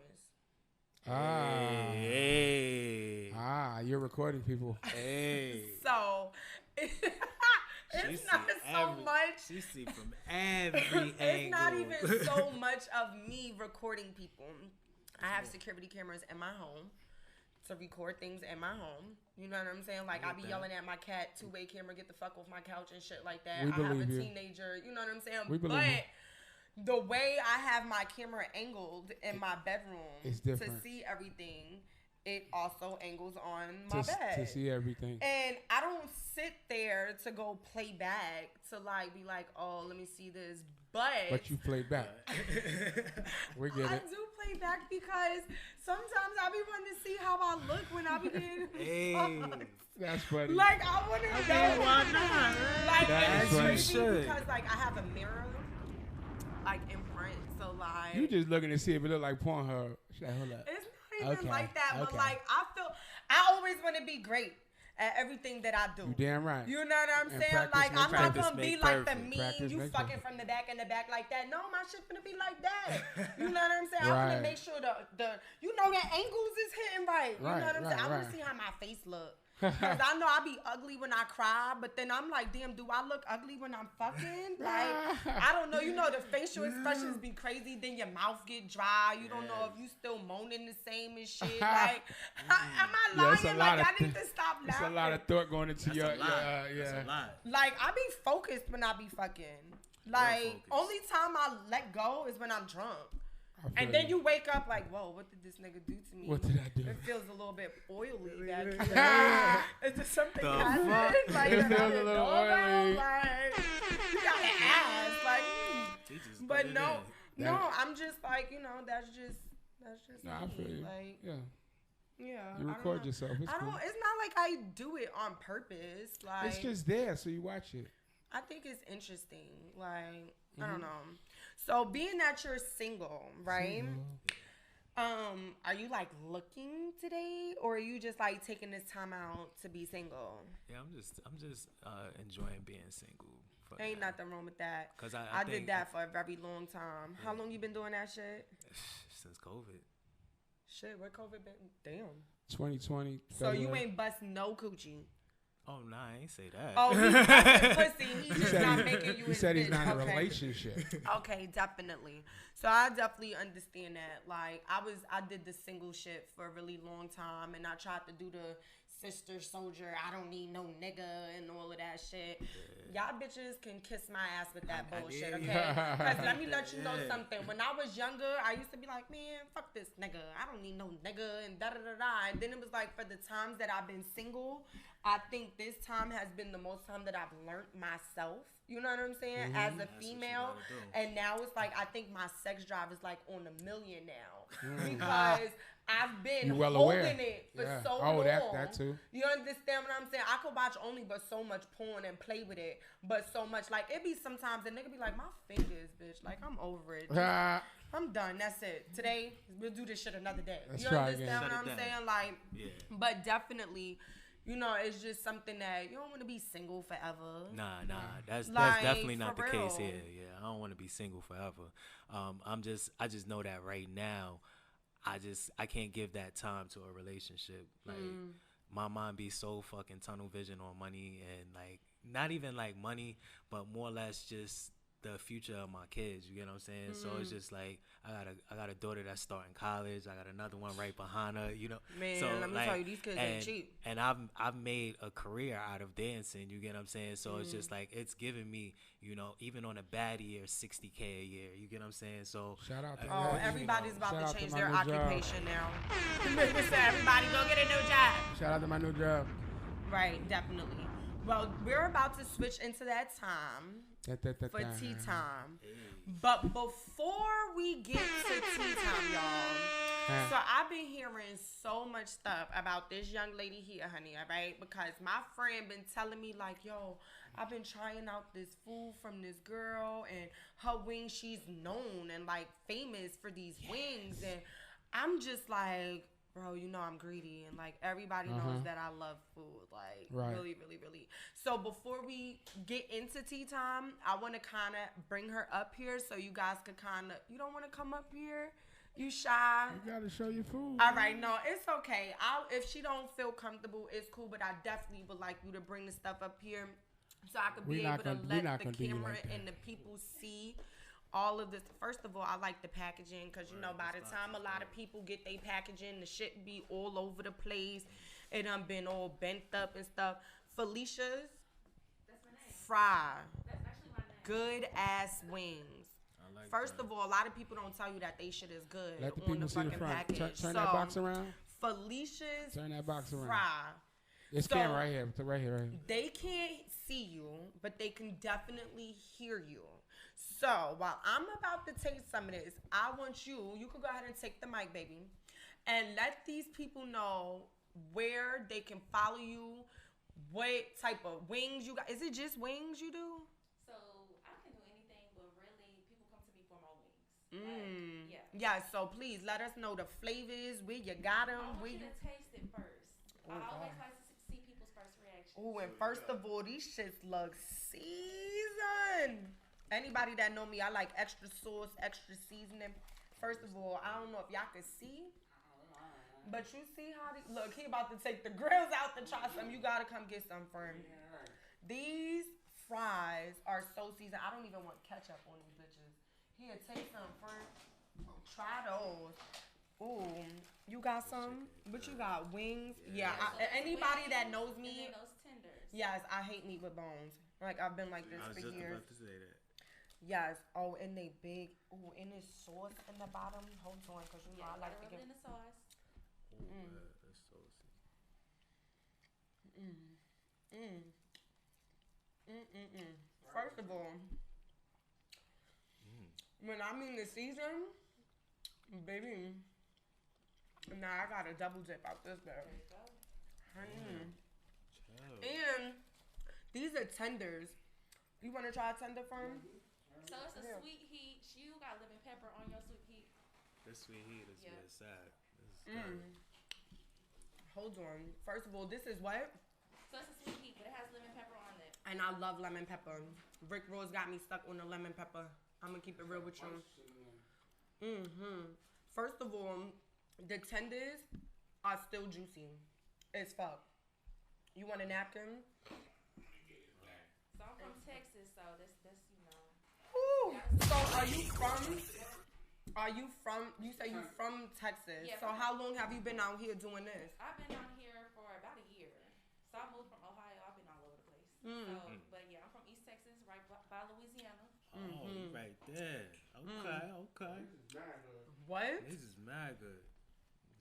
You're recording people. Hey. So it's not so much. She see from every It's angle. not even so much of me recording people. I have security cameras in my home to record things in my home. You know what I'm saying? Like, I be yelling at my cat, two-way camera, get the fuck off my couch and shit like that. I have a teenager. You know what I'm saying? But the way I have my camera angled in my bedroom to see everything, it also angles on my bed. To see everything. And I don't sit there to go play back to like be like, oh, let me see this. But you play back. We get it. I do play back because sometimes I be wanting to see how I look when I be getting That's funny. Like, I want to know. Why not? Like, that's it's crazy because, like, I have a mirror, like, in front. So, like. You just looking to see if it look like Pornhub. Like, hold up. It's not even like that. But, like, I always want to be great at everything that I do. You damn right. You know what I'm saying? Like, I'm not going to be like the mean, you fucking from the back and the back like that. No, my shit going to be like that. You know what I'm saying? I'm going to make sure the angles is hitting right. You know what I'm saying? I want to see how my face look. Because I know I be ugly when I cry, but then I'm like, damn, do I look ugly when I'm fucking? Like, I don't know. You know, the facial expressions be crazy. Then your mouth get dry. You don't know if you still moaning the same and shit. Like, am I lying? Like, I need to stop laughing. There's a lot of thought going into your, That's a lot. Like, I be focused when I be fucking. Like, only time I let go is when I'm drunk. And then you wake up like, whoa, what did this nigga do to me? What did I do? It feels a little bit oily. Is there something happening? Like, it feels a little oily. Like, you gotta ask. Like, but no, I'm just like, that's just No, I feel you. Like, yeah. You record yourself. It's cool. It's not like I do it on purpose. Like, it's just there, so you watch it. I think it's interesting. Like, I don't know. So being that you're single, right? Are you like looking today, or are you just like taking this time out to be single? Yeah, I'm just enjoying being single. Ain't nothing wrong with that. Cause I did that for a very long time. Yeah. How long you been doing that shit? Since COVID. Shit, where COVID been? Damn. 2020. So you ain't bust no coochie. Oh, nah, I ain't say that. Oh, he's busting pussy. He's just not making you his He said he's bitch. not in a relationship. Okay, definitely. So I definitely understand that. Like, I did the single shit for a really long time, and I tried to do the sister soldier, I don't need no nigga, and all of that shit. Yeah. Y'all bitches can kiss my ass with that bullshit, okay? Because let me let you know something. When I was younger, I used to be like, man, fuck this nigga. I don't need no nigga, and da-da-da-da. And then it was like, for the times that I've been single, I think this time has been the most time that I've learned myself. You know what I'm saying? As a female. And now it's like, I think my sex drive is like on 1 million now. Because I've been holding it for so long. Oh, that too. You understand what I'm saying? I could watch only but so much porn and play with it. But so much, like, it be sometimes, a nigga be like, my fingers, bitch. Like, I'm over it. I'm done. That's it. Today, we'll do this shit another day. Let's you try understand again. what I'm saying? Like, yeah. But definitely, you know, it's just something that you don't want to be single forever. Nah. That's Like, definitely not the for case real. here. Yeah, I don't want to be single forever. I just know that right now, I can't give that time to a relationship. Like, my mind be so fucking tunnel vision on money and like not even like money, but more or less just the future of my kids. You get what I'm saying? So it's just like I got a daughter that's starting college. I got another one right behind her. You know, Man, so let me like, tell you, these kids ain't cheap. And I've made a career out of dancing. You get what I'm saying? So it's just like it's giving me, you know, even on a bad year, $60K a year. You get what I'm saying? So Shout out to everybody's about Shout out to to change my their new job. occupation now. Everybody go get a new job. Shout out to my new job. Right, definitely. Well, we're about to switch into that time for tea time. But before we get to tea time, y'all, so I've been hearing so much stuff about this young lady here, honey, all right? Because my friend been telling me, like, yo, I've been trying out this food from this girl, and her wings, she's known and, like, famous for these wings. And I'm just like, bro, you know I'm greedy, and like everybody knows that I love food, like really, really, really. So before we get into tea time, I want to kind of bring her up here so you guys can kind of. You don't want to come up here? You shy? You gotta show your food. All right, no, it's okay. If she don't feel comfortable, it's cool. But I definitely would like you to bring the stuff up here so I could be able to let the camera and the people see all of this. First of all, I like the packaging because, you know, by the time a lot of people get their packaging, the shit be all over the place. It done been all bent up and stuff. Felicia's That's my name. Fry. That's actually my name. Good ass wings. like First of all, a lot of people don't tell you that they shit is good Let the on people the see the fucking front. package. Turn that box around. Felicia's Turn that box around. Fry. It's camera right here. Right here. They can't see you, but they can definitely hear you. So while I'm about to taste some of this, I want you could go ahead and take the mic, baby, and let these people know where they can follow you, what type of wings you got. Is it just wings you do? So I can do anything, but really, people come to me for my wings. Like, Yeah, so please let us know the flavors, where you got them. I want you to taste it first. I always like to see people's first reaction. Oh, and first of all, these shits look seasoned. Anybody that know me, I like extra sauce, extra seasoning. First of all, I don't know if y'all can see, but you see how look, he about to take the grills out to try some. You gotta come get some for him. These fries are so seasoned. I don't even want ketchup on these bitches. Here, take some for try those. Ooh, you got some? But you got wings? Yeah. Anybody that knows me, and then those tenders. yes, I hate meat with bones. Like I've been like this I was for just years. about to say that. Yes. Oh, and they big. Ooh, and there's sauce in the bottom. Hold on, cause you know I like to rub get. it in the sauce. That's saucy. First of all, when I mean the season, baby, now I got a double dip out this bag. And these are tenders. You want to try a tender firm? So it's a sweet heat. You got lemon pepper on your sweet heat. This sweet heat is Yeah. really sad. This is good. Hold on. First of all, this is what? So it's a sweet heat, but it has lemon pepper on it. And I love lemon pepper. Rick Rose got me stuck on the lemon pepper. I'm going to keep it real with you. First of all, the tenders are still juicy as fuck. You want a napkin? So I'm from Texas, so that's you know. Ooh. So you say you from Texas. Yeah, So how long have you been out here doing this? I've been out here for about a year. So I moved from Ohio. I've been all over the place. So, but yeah, I'm from East Texas, right by Louisiana. Oh, right there. Okay. What? This is mad good.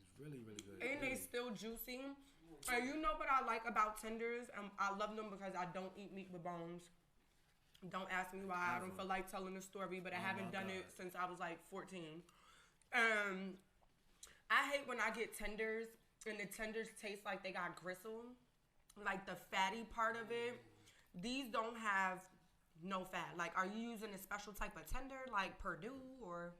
It's really, really good. And they still juicy. And you know what I like about tenders? I love them because I don't eat meat with bones. Don't ask me why. I don't feel like telling the story, but I haven't done it since I was like 14. I hate when I get tenders and the tenders taste like they got gristle, like the fatty part of it. These don't have no fat. Like, are you using a special type of tender, like Purdue or?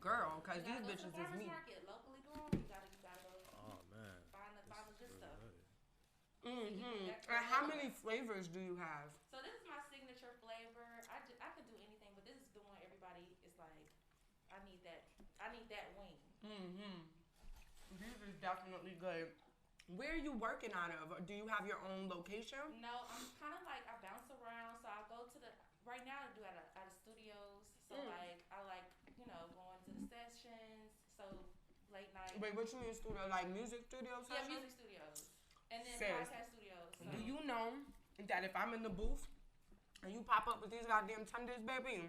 Girl, because these go bitches to the is me. market, locally grown. You gotta go. Oh man. Find the good stuff. And how many flavors do you have? So this is my signature flavor. I could do anything, but this is the one everybody is like, I need that wing. This is definitely good. Where are you working out of? Do you have your own location? No, I'm kind of like, I bounce around. So I'll go to right now I do at a studios. So like, I like, going to the sessions. So late night. Wait, what you mean studio? Like music studios? Yeah, music studios. And then podcast studios. So. Do you know that if I'm in the booth and you pop up with these goddamn tenders, baby,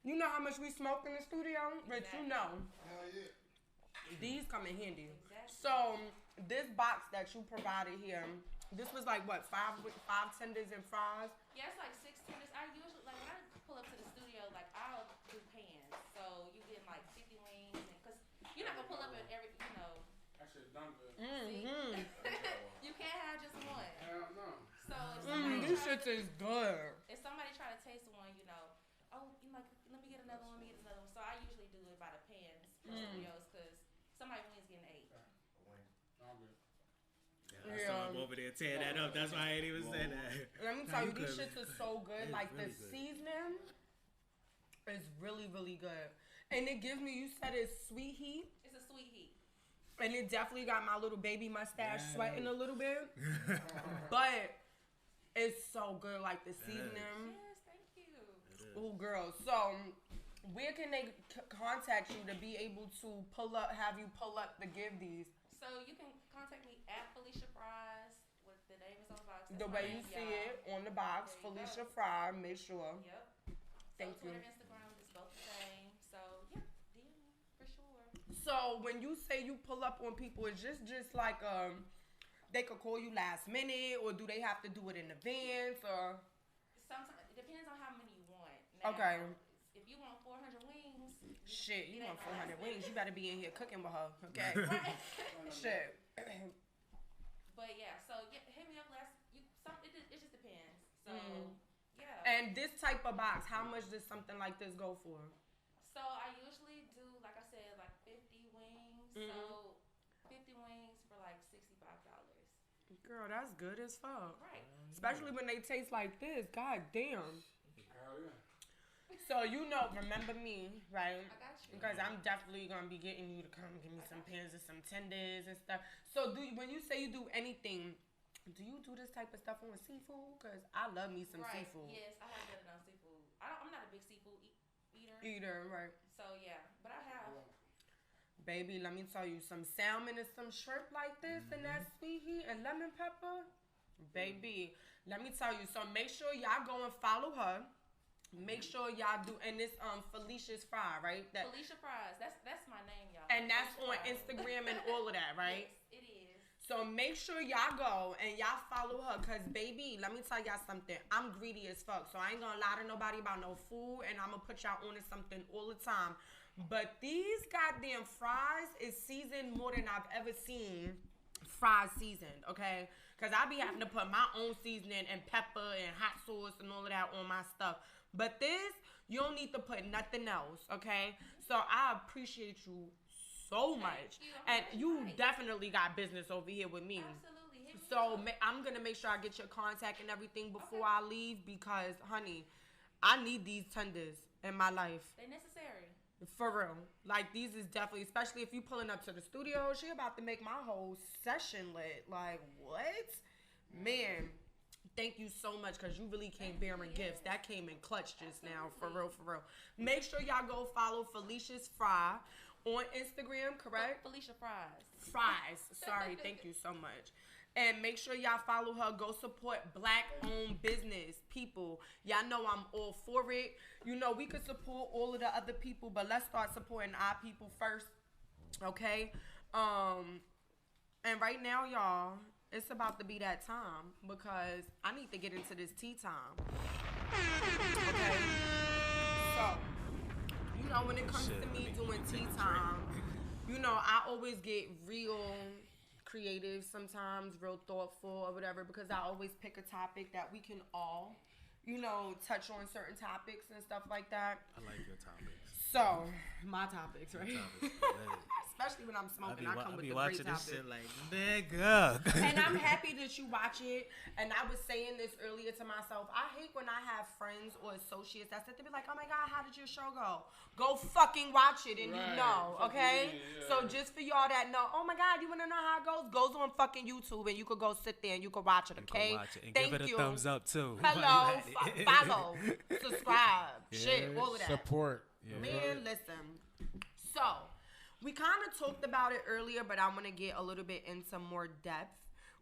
you know how much we smoke in the studio? But you know. Hell yeah. These come in handy. Exactly. So this box that you provided here, this was like what, five tenders and fries? Yeah, it's like 6 tenders. I usually when I pull up to the studio, like I'll do pans. So you get like 50 wings, and because you're not gonna pull up at every, That shit done good. you can't have just one. Hell no. So if somebody This shit is good. if somebody try to taste one, oh, let me get another one. So I usually do it by the pans for studios because somebody wings getting 8. I saw him over there tearing that up. That's why I ain't even saying that. Let me tell you, these shits are so good. Like really the good. seasoning is really, really good. And it gives me, you said it's sweet heat. It's a sweet heat. And it definitely got my little baby mustache sweating a little bit. But it's so good, like the seasoning. Yes, thank you. Oh, girl. So, where can they contact you to be able to have you pull up to give these? So you can contact me at Felicia Fries. With the name is on the box. The way you see it on the box, Felicia Fry, make sure. Yep. Thank so you. Twitter, Instagram is both the same. So yeah, DM me for sure. So when you say you pull up on people, is just like they could call you last minute, or do they have to do it in advance, or? Sometimes it depends on how many you want. Now, Okay. If you want 400 wings. Shit, you it want ain't 400 wings? You better be in here cooking with her, okay? Right. Shit. But yeah, so hit me up it just depends. So yeah. And this type of box, how much does something like this go for? So I usually do, like I said, like 50 wings. So 50 wings for like $65. Girl, that's good as fuck. Right. Especially when they taste like this. God damn. Hell yeah. So remember me, right? I got you. Because I'm definitely gonna be getting you to come give me some pans and some tenders and stuff. So when you say you do anything, do you do this type of stuff on seafood? Because I love me some seafood. Yes, I have done it on seafood. I'm not a big seafood eater. Right. So yeah, but I have. Baby, let me tell you, some salmon and some shrimp like this and that sweet heat and lemon pepper. Baby, let me tell you. So make sure y'all go and follow her. Make sure y'all do, and it's Felicia's Fry, right? Felicia Fries. That's my name, y'all. And that's on Fries. Instagram and all of that, right? Yes, it is. So make sure y'all go and y'all follow her, cause baby, let me tell y'all something. I'm greedy as fuck, so I ain't gonna lie to nobody about no food, and I'm gonna put y'all on to something all the time. But these goddamn fries is seasoned more than I've ever seen fries seasoned, okay? Cause I be having to put my own seasoning and pepper and hot sauce and all of that on my stuff. But this, you don't need to put nothing else, okay? So I appreciate you so much. And you definitely got business over here with me. Absolutely. Hit me So up. I'm going to make sure I get your contact and everything before I leave because, honey, I need these tenders in my life. They're necessary. For real. Like, these is definitely, especially if you pulling up to the studio, she about to make my whole session lit. Like, what? Man. Thank you so much because you really came bearing gifts. That came in clutch just now. For real, for real. Make sure y'all go follow Felicia's Fry on Instagram, correct? Felicia Fries. Fries. Sorry. Thank you so much. And make sure y'all follow her. Go support Black-owned business, people. Y'all know I'm all for it. We could support all of the other people, but let's start supporting our people first, okay? And right now, y'all, it's about to be that time because I need to get into this tea time. Okay? So, when it comes to me doing tea time, I always get real creative sometimes, real thoughtful or whatever, because I always pick a topic that we can all, touch on certain topics and stuff like that. I like your topics. So, my topics, right? Especially when I'm smoking, I come with the great topics. This shit like, nigga. And I'm happy that you watch it. And I was saying this earlier to myself. I hate when I have friends or associates that sit there be like, oh my God, how did your show go? Go fucking watch it and you know, okay? Yeah. So just for y'all that know, oh my God, you want to know how it goes on fucking YouTube and you could go sit there and you could watch it, okay? Watch it and Thank give it a thumbs up too. Hello, follow, subscribe, shit, all of that. Support. Yeah. Man, listen. So, we kind of talked about it earlier, but I'm going to get a little bit into more depth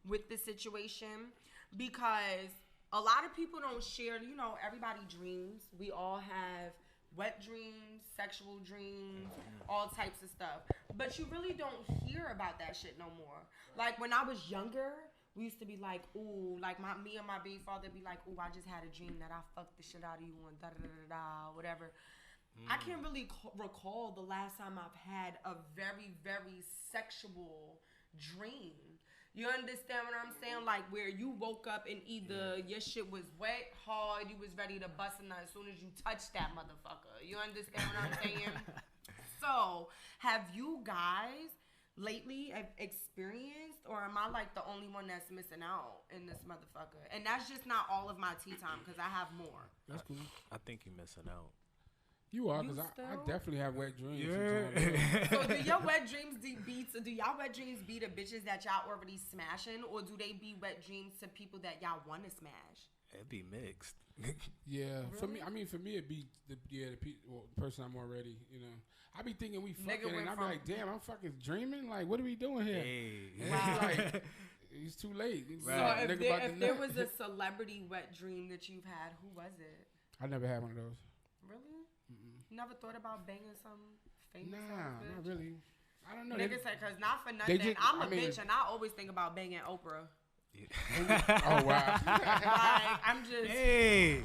with the situation because a lot of people don't share, you know, everybody dreams. We all have wet dreams, sexual dreams, all types of stuff. But you really don't hear about that shit no more. Like, when I was younger, we used to be like, ooh, like me and my baby father be like, ooh, I just had a dream that I fucked the shit out of you and da-da-da-da-da, whatever. I can't really recall the last time I've had a very, very sexual dream. You understand what I'm saying? Like where you woke up and either your shit was wet, hard, you was ready to bust a nut as soon as you touched that motherfucker. You understand what I'm saying? So, have you guys lately experienced, or am I like the only one that's missing out in this motherfucker? And that's just not all of my tea time because I have more. That's cool. I think you're missing out. You are, because I definitely have wet dreams. Yeah. So do your wet dreams do y'all wet dreams be the bitches that y'all already smashing, or do they be wet dreams to people that y'all want to smash? It'd be mixed. Yeah, Really? for me, it'd be the person I'm already, you know. I be thinking we fucking, and I be like, damn, I'm fucking dreaming. Like, what are we doing here? Hey. Wow. Like, it's too late. Right. So if there was a celebrity wet dream that you've had, who was it? I never had one of those. Really? You never thought about banging some famous? Nah, not really. I don't know. Niggas say, because not for nothing, I'm a bitch and I always think about banging Oprah. Oh wow! Like, I'm just saying.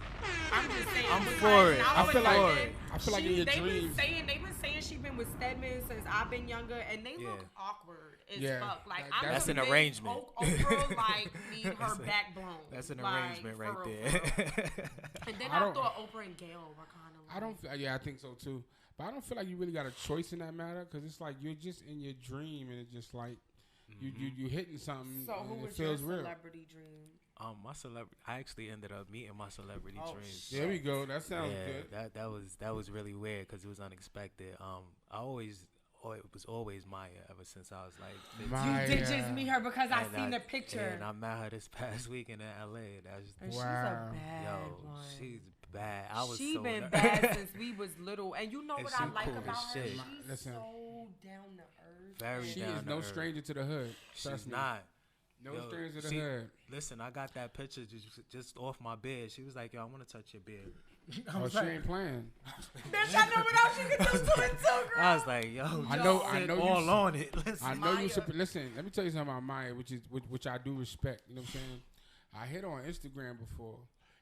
I'm for it. I feel like in your dreams. They've been saying she's been with Stedman since I've been younger, and they look awkward as fuck. Like that's an arrangement. Oprah like need her back blown. That's an like, arrangement right there. And then I thought Oprah and Gayle were kind of. Like, I don't. Yeah, I think so too. But I don't feel like you really got a choice in that matter because it's like you're just in your dream and it's just like. You hitting something. So who was your celebrity dream? My celebrity. I actually ended up meeting my celebrity dream. There we go. That sounds good. That was really weird because it was unexpected. It was always Maya ever since I was like 15. You did just meet her because I seen the picture. And I met her this past weekend in LA. And she's a bad one. She's bad. She been bad since we was little. And you know what I like about her? She's so down to earth. She is no stranger to the hood. She's not. No stranger to the hood. Listen, I got that picture just off my bed. She was like, yo, I want to touch your beard. She ain't playing. Bitch, I know what else you can do to it too, girl. I was like, yo, I know all you, on it. Listen. I know you. Listen, let me tell you something about Maya, which I do respect. You know what I'm saying? I hit her on Instagram before,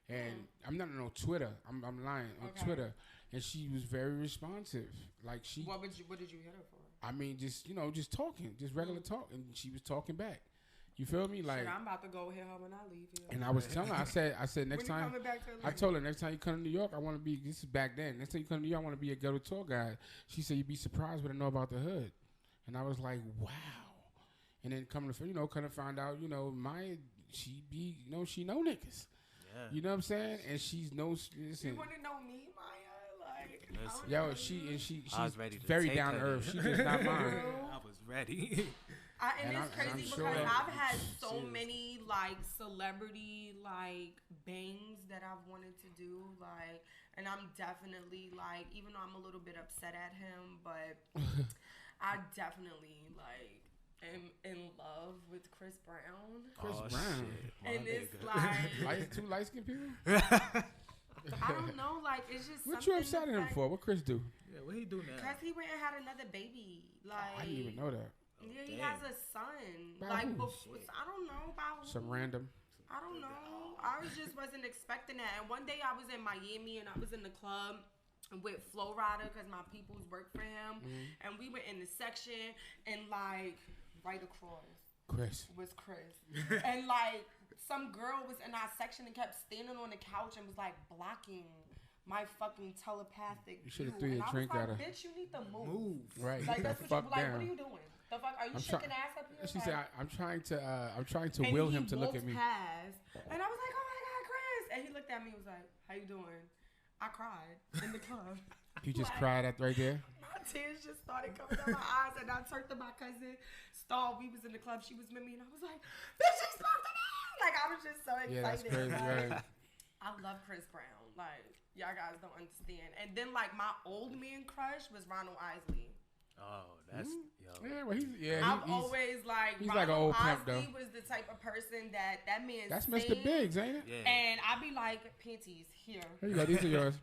and I'm not on Twitter. I'm lying on Twitter, and she was very responsive. Like she. What did you hit her for? I mean, just talking, just regular talk, and she was talking back. You feel me? Like, shit, I'm about to go hit her when I leave here. And I was telling her, I said next time. I told her next time you come to New York, I want to be. This is back then. Next time you come to New York, I want to be a ghetto tour guide. She said you'd be surprised what I know about the hood, and I was like, wow. And then come to find out, Maya, she know niggas. Yeah. You know what I'm saying? And she's no. Listen, you want to know me, Maya? Like, yo, she's very down to earth. She does not mind. I was ready. And it's crazy because I've had so many like celebrity like bangs that I've wanted to do, like, and I'm definitely like, even though I'm a little bit upset at him, but I definitely like am in love with Chris Brown. Chris Brown, and it's like two light skinned people. I don't know, like it's just. What you upset at him for? What Chris do? Yeah, what he do now? Because he went and had another baby. Like I didn't even know that. Yeah, he has a son. By like, who? I don't know about who. Some random. I don't know. I just wasn't expecting that. And one day I was in Miami and I was in the club with Flo Rida because my peoples work for him. Mm-hmm. And we were in the section and like right across was Chris. And like some girl was in our section and kept standing on the couch and was like blocking my fucking telepathic. You should have threw your drink at her. Bitch, you need to move. Right. Like that's what fuck you like. down. What are you doing? The fuck? Are you shaking ass up here? She said, "I'm trying to will him to look at me." Past, and I was like, "Oh my God, Chris!" And he looked at me and was like, "How you doing?" I cried in the club. You just cried at right there. My tears just started coming down my eyes, and I turned to my cousin. Stall, we was in the club. She was with me, and I was like, "Bitch, she's smoking it!" Like I was just so excited. Yeah, that's crazy, like, right? I love Chris Brown. Like y'all guys don't understand. And then like my old man crush was Ronald Isley. Oh, that's yo. Yeah, well, I've always like he's Ronald like an old pimp Isley though. was the type of person that man. That's sings, Mr. Biggs, ain't it? Yeah. And I'd be like, panties here. Here you go. These are yours.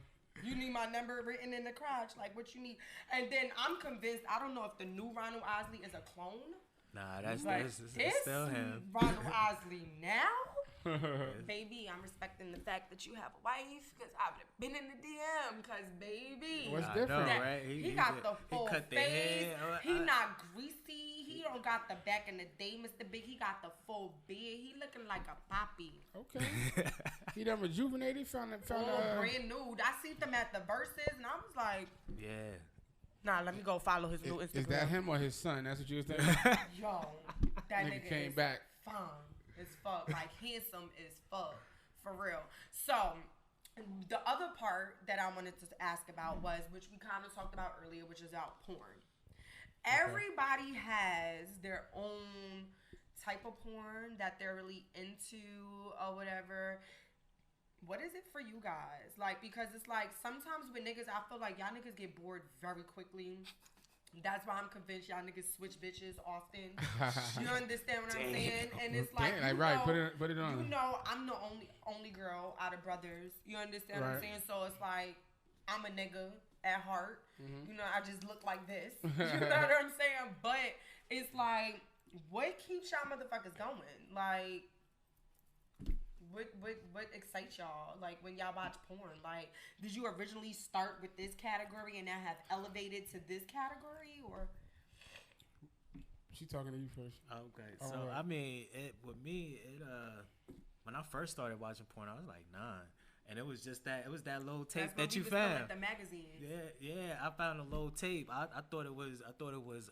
You need my number written in the crotch, like what you need. And then I'm convinced. I don't know if the new Ronald Isley is a clone. Nah, that's Like, it's still him. Ronald Isley now. Baby, I'm respecting the fact that you have a wife because I've been in the DM. Because baby, What's different? Know, right? He got the full cut the face. hair. He not greasy. He don't got the back in the day, Mr. Big. He got the full beard. He looking like a poppy. Okay. He done rejuvenated. Found brand new. I seen them at the Verses, and I was like, Yeah. nah, let me go follow his new Instagram. Is that him or his son? That's what you was thinking? Yo, that nigga came is back. fine as fuck, like handsome as fuck, for real. So, the other part that I wanted to ask about was, which we kind of talked about earlier, which is about porn. Everybody has their own type of porn that they're really into or whatever. What is it for you guys? Like, because it's like sometimes with niggas, I feel like y'all niggas get bored very quickly. That's why I'm convinced y'all niggas switch bitches often. You understand what I'm saying? And it's like, Damn, right, put it on. You know, I'm the only girl out of brothers. You understand what I'm saying? So it's like, I'm a nigga at heart. Mm-hmm. You know, I just look like this. You know what I'm saying? But it's like, what keeps y'all motherfuckers going? Like, what excites y'all? Like when y'all watch porn? Like, did you originally start with this category and now have elevated to this category, or? She talking to you first. Okay, so right. I mean, with me, when I first started watching porn, I was like 9. And it was just that little tape that you found. At the magazine. Yeah. I found a little tape. I thought it was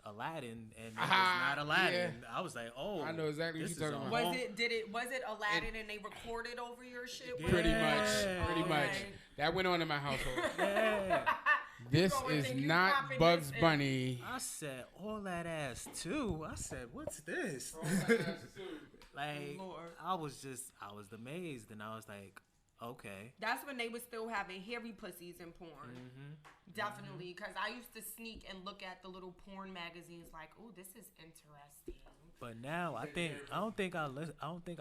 Aladdin, and it was not Aladdin. Yeah. I was like, oh, I know exactly what you're talking about. Was it Aladdin and they recorded over your shit? Yeah. Pretty much. That went on in my household. Yeah. This is not Bugs Bunny. I said, all that ass too. I said, what's this? Like, Lord. I was amazed, and I was like, okay. That's when they were still having hairy pussies in porn. Mm-hmm. Definitely, because I used to sneak and look at the little porn magazines like, oh, this is interesting. But now I don't think I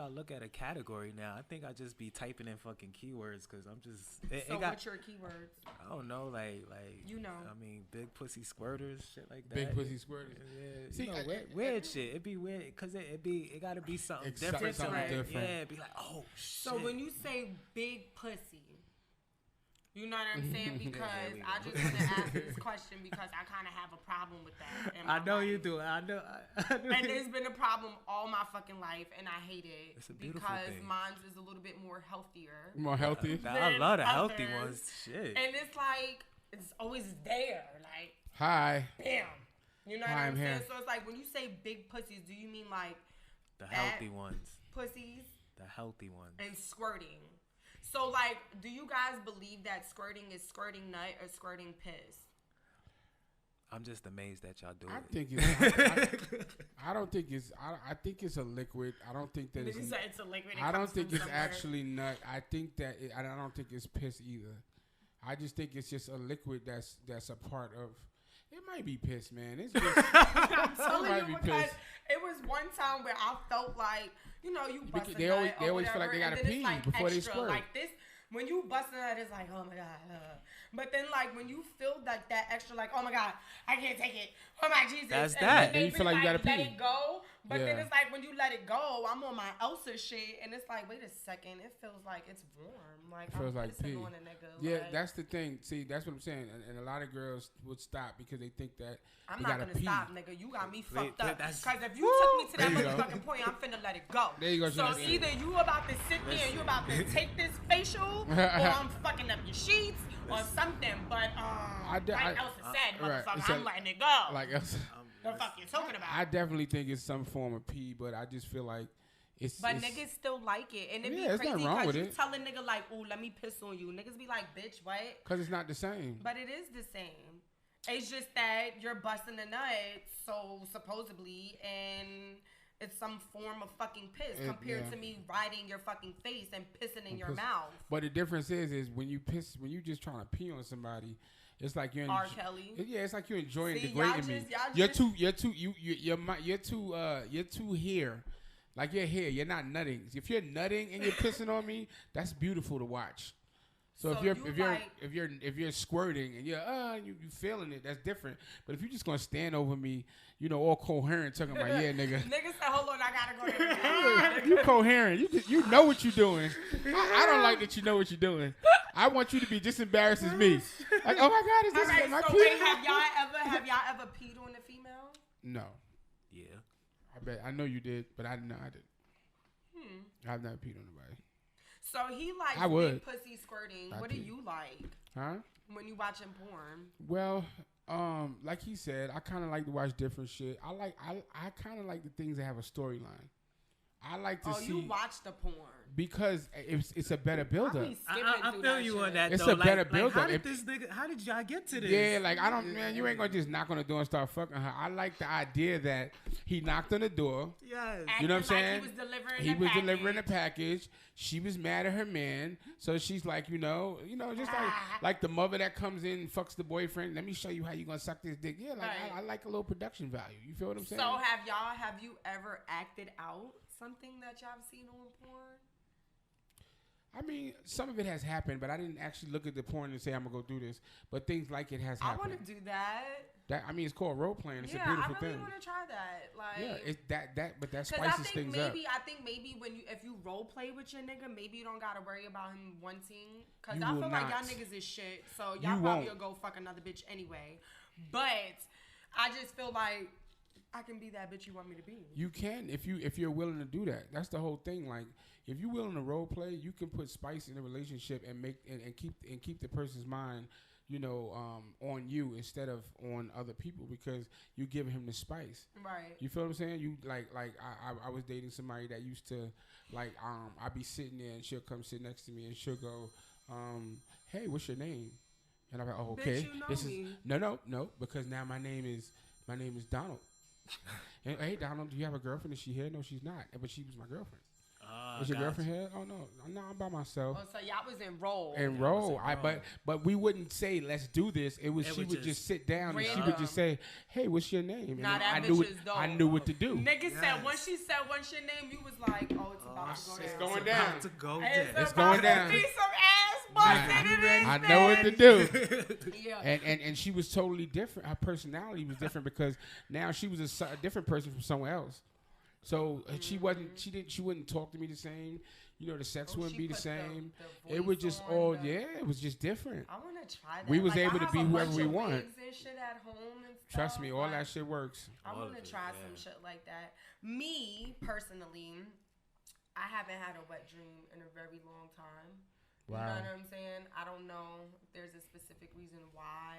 look at a category now. I think I just be typing in fucking keywords because I'm just. What's your keywords? I don't know, like you know. I mean, big pussy squirters, shit like that. Big pussy squirters. Yeah, see, weird shit. It be weird because it gotta be something different. Different. Yeah, be like, oh shit. So when you say big pussy. You know what I'm saying? Because I just want to ask this question because I kind of have a problem with that. I know you do. I know. And there's been a problem all my fucking life, and I hate it. It's a beautiful thing. Mine is a little bit more healthier. More healthy? I love the healthy ones. Shit. And it's like, it's always there. Like, hi. Bam. You know what I'm saying? So it's like, when you say big pussies, do you mean like the healthy ones? Pussies? The healthy ones. And squirting. So, like, do you guys believe that squirting is squirting nut or squirting piss? I'm just amazed that y'all do it. I think it's. I don't think it's. I think it's a liquid. I don't think that it's a liquid. I don't think it's actually nut. I think that. I don't think it's piss either. I just think it's just a liquid that's a part of. It might be piss, man. It's just, I'm telling you because it was one time where I felt like, you know, you bust a nut they always feel like they gotta pee like before extra, they squirt. Like this, when you bust a nut, it's like, oh my god. But then, like when you feel like that extra, like, oh my god, I can't take it. Oh my Jesus. That's that. Then you feel like you gotta pee. Let it go. But then it's like when you let it go, I'm on my Elsa shit, and it's like, wait a second, it feels like it's warm. Like, it feels I'm like pee. on a nigga. Yeah, like, that's the thing. See, that's what I'm saying. And a lot of girls would stop because they think that I'm they not gotta gonna pee. stop, nigga. You got me fucked up. that's- Because if you took me to that There you go. motherfucking point, I'm finna let it go. There you go, So Jonathan. either you about to sit there and you about to take this facial, or I'm fucking up your sheets, or something. But like Elsa said, motherfucker, I'm letting it go. Like Elsa. The fuck you talking about? I definitely think it's some form of pee, but I just feel like it's. But niggas still like it, and it be it's crazy nothing wrong because with you it. tell a nigga like, "Ooh, let me piss on you." Niggas be like, "Bitch, what?" Because it's not the same. But it is the same. It's just that you're busting a nut, so supposedly, and it's some form of fucking piss compared to me riding your fucking face and pissing in your mouth. But the difference is when you piss, when you just trying to pee on somebody, it's like you're R. Kelly. Yeah, it's like you're enjoying See, degrading me. You're too here. Like you're here. You're not nutting. If you're nutting and you're pissing on me, that's beautiful to watch. So if you're squirting and you're you feeling it, that's different. But if you're just gonna stand over me, all coherent, talking about nigga. Nigga said, "Hold on, I gotta go." You coherent. You know what you're doing. I don't like that you know what you're doing. I want you to be just embarrassed as me. Like, oh my God, is this my so pee? wait, have y'all ever peed on a female? No. Yeah. I bet. I know you did, but I didn't. I've never peed on nobody. So he likes big pussy squirting. What do you like? Huh? When you watching porn? Well, like he said, I kind of like to watch different shit. I kind of like the things that have a storyline. I like to see. Oh, you watch the porn because it's a better build-up. I feel you on that. It's though. a better like, build-up. How did y'all get to this? Yeah, like I don't, man. You ain't gonna just knock on the door and start fucking her. I like the idea that he knocked on the door. Yes. You know what I'm saying? He was delivering a package. She was mad at her man, so she's like, just like the mother that comes in and fucks the boyfriend. Let me show you how you gonna suck this dick. Yeah, like I like a little production value. You feel what I'm saying? So have you ever acted out something that y'all have seen on porn? I mean, some of it has happened, but I didn't actually look at the porn and say I'm gonna go do this. But things like it has happened. I want to do that. It's called role playing. It's a beautiful thing. I really want to try that. Like, yeah, it's but that spices things up. I think maybe if you role play with your nigga, maybe you don't gotta worry about him wanting. Cause I feel like y'all niggas is shit, so y'all probably will go fuck another bitch anyway. But I just feel like I can be that bitch you want me to be. You can if you're willing to do that. That's the whole thing. Like if you're willing to role play, you can put spice in a relationship and keep the person's mind, on you instead of on other people because you give him the spice. Right. You feel what I'm saying? You like I was dating somebody that used to I'd be sitting there and she'll come sit next to me and she'll go, hey, what's your name? And I'm like, oh, okay. Bitch, you know me. No, because now my name is Donald. And, hey, Donald, do you have a girlfriend? Is she here? No, she's not. But she was my girlfriend. Was your girlfriend here? Oh no, I'm by myself. Oh, so y'all was enrolled. But we wouldn't say let's do this. She would just sit down and she would just say, hey, what's your name? And I knew what to do. Nigga said once she said what's your name, you was like, oh, it's about to go down. It's going down. It's going down. Be some ass busting in this. I know what to do. Yeah. And she was totally different. Her personality was different because now she was a different person from somewhere else. So she wouldn't talk to me the same. The sex wouldn't be the same. It was just it was just different. I want to try that. We was able to be whoever we want. And shit at home and stuff. Trust me, all that shit works. I want to try some shit like that. Me, personally, I haven't had a wet dream in a very long time. Wow. You know what I'm saying? I don't know if there's a specific reason why.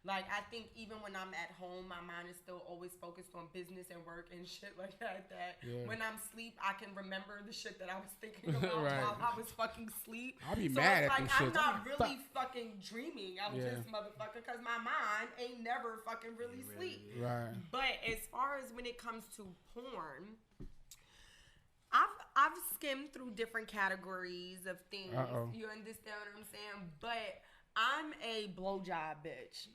Like, I think even when I'm at home, my mind is still always focused on business and work and shit like that. When I'm asleep, I can remember the shit that I was thinking about while I was fucking asleep. I'll be mad at them shit. I'm not really fucking dreaming out this motherfucker because my mind ain't never fucking really sleep. Right. But as far as when it comes to porn, I've skimmed through different categories of things. You understand what I'm saying? But I'm a blowjob bitch.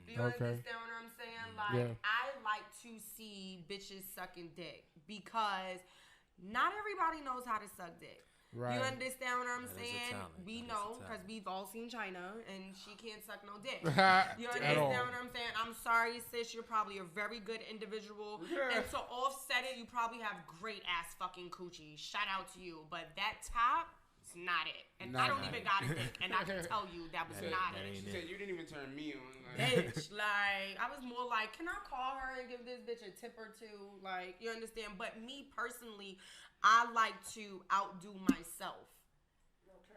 You understand what I'm saying? Like, I like to see bitches sucking dick because not everybody knows how to suck dick. Right. You understand what I'm That is a saying? talent. We That is a know talent. because we've all seen China, and she can't suck no dick. At You all. understand what I'm saying? I'm sorry, sis. You're probably a very good individual, and to offset it, you probably have great ass fucking coochie. Shout out to you, but that top. It's not it. And I don't even got a dick. And I can tell you that was not it. She said, you didn't even turn me on. Bitch, like, I was more like, can I call her and give this bitch a tip or two? Like, you understand? But me personally, I like to outdo myself.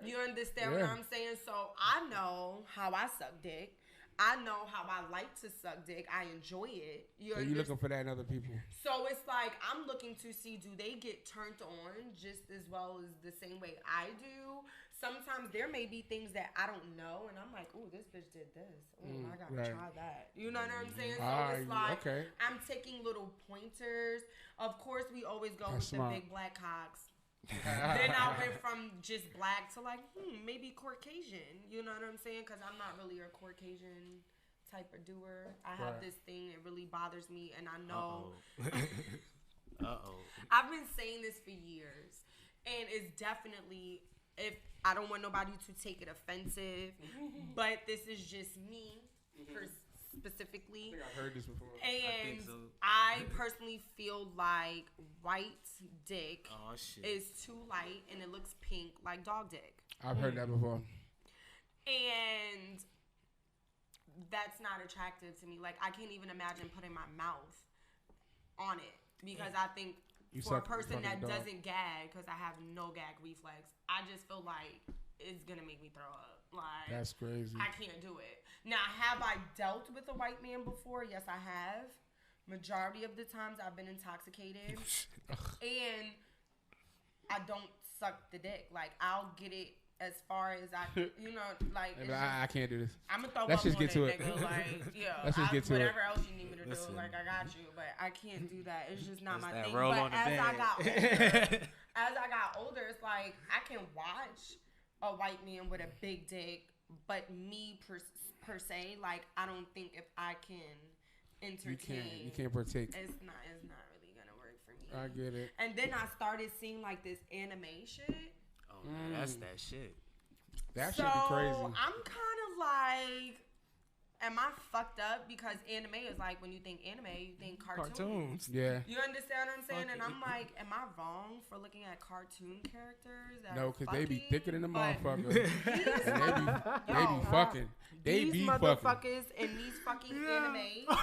You understand what I'm saying? So I know how I suck dick. I know how I like to suck dick. I enjoy it. So you looking for that in other people? So it's like I'm looking to see, do they get turned on just as well as the same way I do? Sometimes there may be things that I don't know, and I'm like, ooh, this bitch did this. Ooh, I gotta try that. You know what I'm saying? So it's like I'm taking little pointers. Of course, we always go with the big black cocks. Then I went from just black to like, maybe Caucasian. You know what I'm saying? Because I'm not really a Caucasian type of doer. I have this thing, it really bothers me, and I know. I've been saying this for years, and it's definitely, if I don't want nobody to take it offensive, but this is just me specifically. I think I've heard this before. And I personally feel like white dick is too light and it looks pink like dog dick. I've heard that before. And that's not attractive to me. Like, I can't even imagine putting my mouth on it because I think for a person that doesn't gag, because I have no gag reflex, I just feel like it's going to make me throw up. Like, that's crazy. I can't do it. Now, have I dealt with a white man before? Yes, I have. Majority of the times I've been intoxicated. And I don't suck the dick. Like, I'll get it as far as I, you know, like. I can't do this. I'm going to throw Let's up just on get to it. nigga. Like, yeah, Let's just get to whatever it. else you need me to do, like, I got you. But I can't do that. It's just not my thing. Roll But on the as I got older, it's like, I can watch a white man with a big dick, but me per se, like, I don't think if I can entertain, you can't partake. It's not really gonna work for me. I get it. And then I started seeing like this anime shit. Oh, that's that shit. That should be crazy. I'm kind of like, am I fucked up? Because anime is like, when you think anime, you think cartoons. Yeah. You understand what I'm saying? And I'm like, am I wrong for looking at cartoon characters? No, because they be thicker than the But motherfucker. They be fucking. They these be motherfuckers fucking. in these fucking anime,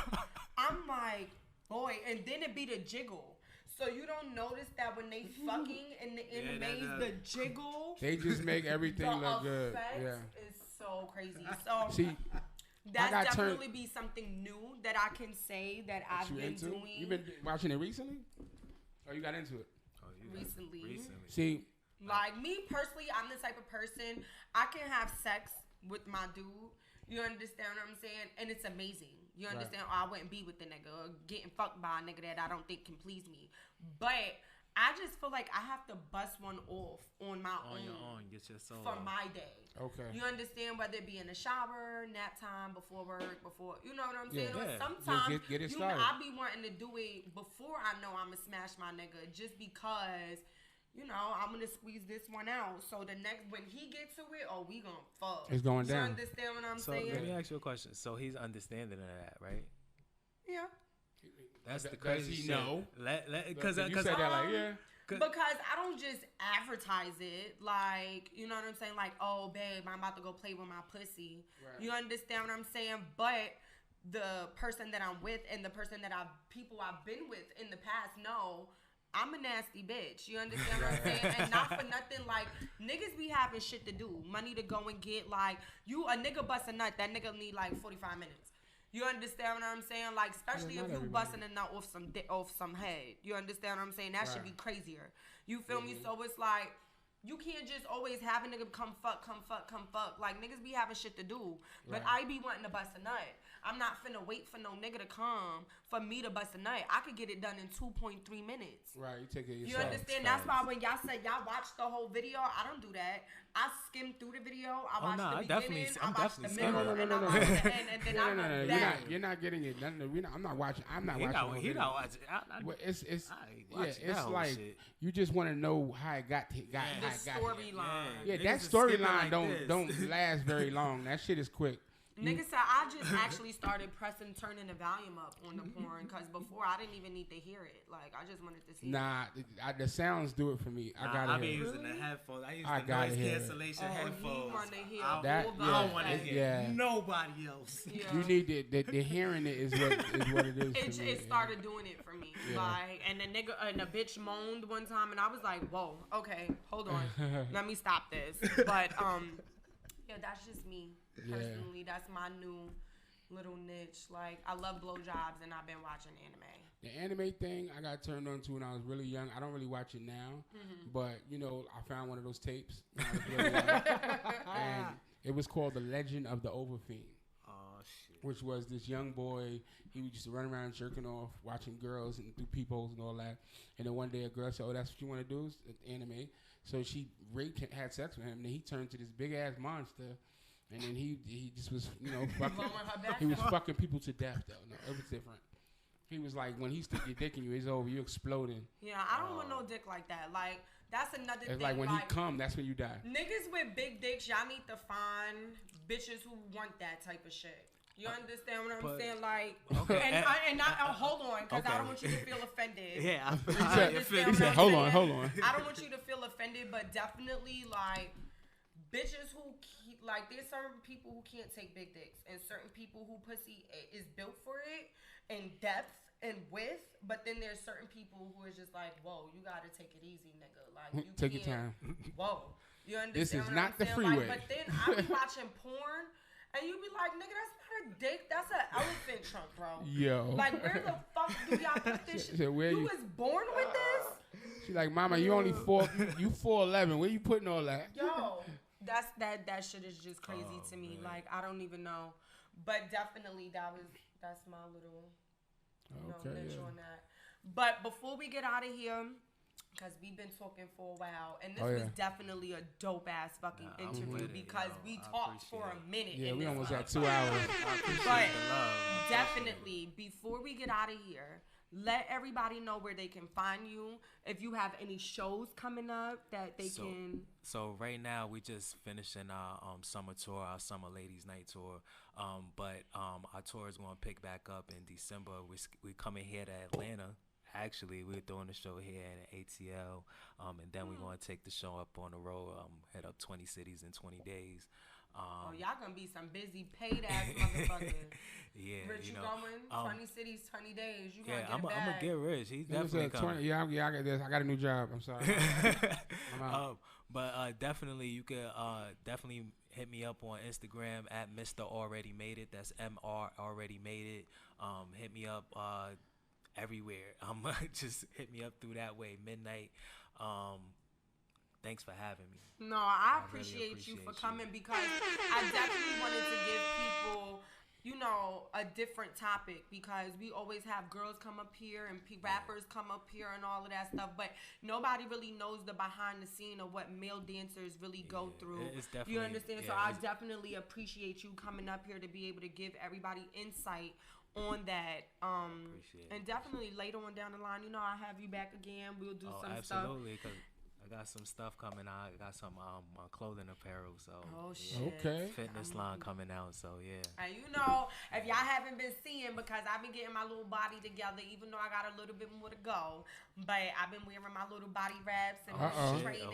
I'm like, boy, and then it be the jiggle. So you don't notice that when they fucking in the animes, the jiggle. They just make everything look good. Yeah. Is so crazy. So see, that's definitely be something new that I can say that I've been doing. You been watching it recently? Or you got into it? Recently. See, like me personally, I'm the type of person I can have sex with my dude. You understand what I'm saying? And it's amazing. You understand? Or I wouldn't be with the nigga or getting fucked by a nigga that I don't think can please me. But I just feel like I have to bust one off on my own. Your own. Get your soul for out. my day. Okay. You understand? Whether it be in the shower, nap time, before work, you know what I'm saying? Yeah. Or sometimes get it started. I be wanting to do it before I know I'm going to smash my nigga just because, you know, I'm going to squeeze this one out. So the next, when he gets to it, we going to fuck. It's going down. You understand what I'm so saying? let me ask you a question. So he's understanding of that, right? Yeah. That's the crazy shit. No. Because you said that like, yeah. Because I don't just advertise it, like, you know what I'm saying? Like, oh, babe, I'm about to go play with my pussy. Right. You understand what I'm saying? But the person that I'm with and the person that people I've been with in the past know I'm a nasty bitch. You understand what I'm saying? And not for nothing, like, niggas be having shit to do. Money to go and get, like, a nigga bust a nut, that nigga need, like, 45 minutes. You understand what I'm saying? Like, especially if you busting a nut off some head. You understand what I'm saying? That should be crazier. You feel me? So it's like, you can't just always have a nigga come fuck. Like, niggas be having shit to do. But I be wanting to bust a nut. I'm not finna wait for no nigga to come for me to bust a nut. I could get it done in 2.3 minutes. Right, you take it yourself. You understand? That's why when y'all said y'all watched the whole video, I don't do that. I skimmed through the video. I watched the beginning. I'm I watched the definitely middle, and I watched the end, and then I went back. You're not getting it. I'm not watching. I'm not watching. He not watching. It's like shit. You just want to know how it got here. The storyline. Yeah, that storyline don't last very long. That shit is quick. Nigga said I just actually started turning the volume up on the porn because before I didn't even need to hear it. Like I just wanted to see. Nah, the sounds do it for me. I be using the headphones. I use the noise cancellation headphones. I don't want to hear nobody else. Yeah. You need the hearing it is what it is. It started doing it for me. Yeah. Like and the nigga and the bitch moaned one time and I was like, whoa, okay, hold on, let me stop this. But yeah, that's just me. Personally, that's my new little niche. Like, I love blowjobs, and I've been watching anime. The anime thing I got turned on to when I was really young. I don't really watch it now, but I found one of those tapes when I was really young, and it was called The Legend of the Overfiend. Oh shit! Which was this young boy. He would just run around jerking off, watching girls and through peepholes and all that. And then one day a girl said, "Oh, that's what you want to do? Is anime?" So she had sex with him, and then he turned to this big ass monster. And then he just was, fucking. He was fucking people to death, though. No, it was different. He was like, when he stick your dick in you, it's over. You exploding. Yeah, I don't want no dick like that. Like, that's another thing. It's like when he come, that's when you die. Niggas with big dicks, y'all need to find bitches who want that type of shit. You understand what I'm saying? Like, okay. and hold on, because I don't want you to feel offended. Yeah, he said, hold on. I don't want you to feel offended, but definitely, like, bitches who there's certain people who can't take big dicks and certain people who pussy is built for it in depth and width, but then there's certain people who is just like, whoa, you gotta take it easy, nigga. Like, you take your time. Whoa, you understand? This is what not I'm the saying? freeway. Like, but then I be watching porn and you be like, nigga, that's not a dick, that's an elephant trunk, bro. Yo, like, where the fuck do y'all put this shit? You was born with this? She's like, mama, you only 4'11". Where you putting all that? Yo. That shit is just crazy to me. Man. Like, I don't even know. But definitely that's my little niche on that. But before we get out of here, because we've been talking for a while, and this was definitely a dope ass fucking interview because we talked for a minute. Yeah, we almost had 2 hours. But definitely, before we get out of here, let everybody know where they can find you. If you have any shows coming up that they can. So right now we just finishing our summer tour, our summer ladies night tour. But our tour is going to pick back up in December. We coming here to Atlanta. Actually, we're doing the show here in ATL, and then we're going to take the show up on the road. Head up 20 cities in 20 days. Y'all gonna be some busy paid ass motherfuckers. Yeah, Rich, you going 20 cities, 20 days. You gonna get I'm gonna get rich. He's definitely coming. I got this. I got a new job. I'm sorry. I'm out. But definitely, you could definitely hit me up on Instagram at Mr. Already Made It. That's MR Already Made It. Hit me up everywhere. Just hit me up through that way. Midnight. Thanks for having me. No, I appreciate really you for coming because I definitely wanted to give people, a different topic because we always have girls come up here and rappers come up here and all of that stuff, but nobody really knows the behind the scene of what male dancers really go through. You understand? So I definitely appreciate you coming up here to be able to give everybody insight on that. And definitely later on down the line, I have you back again. We'll do some stuff. Absolutely, because I got some stuff coming out. I got some clothing apparel. So fitness line coming out. So yeah. And if y'all haven't been seeing, because I've been getting my little body together, even though I got a little bit more to go, but I've been wearing my little body wraps and training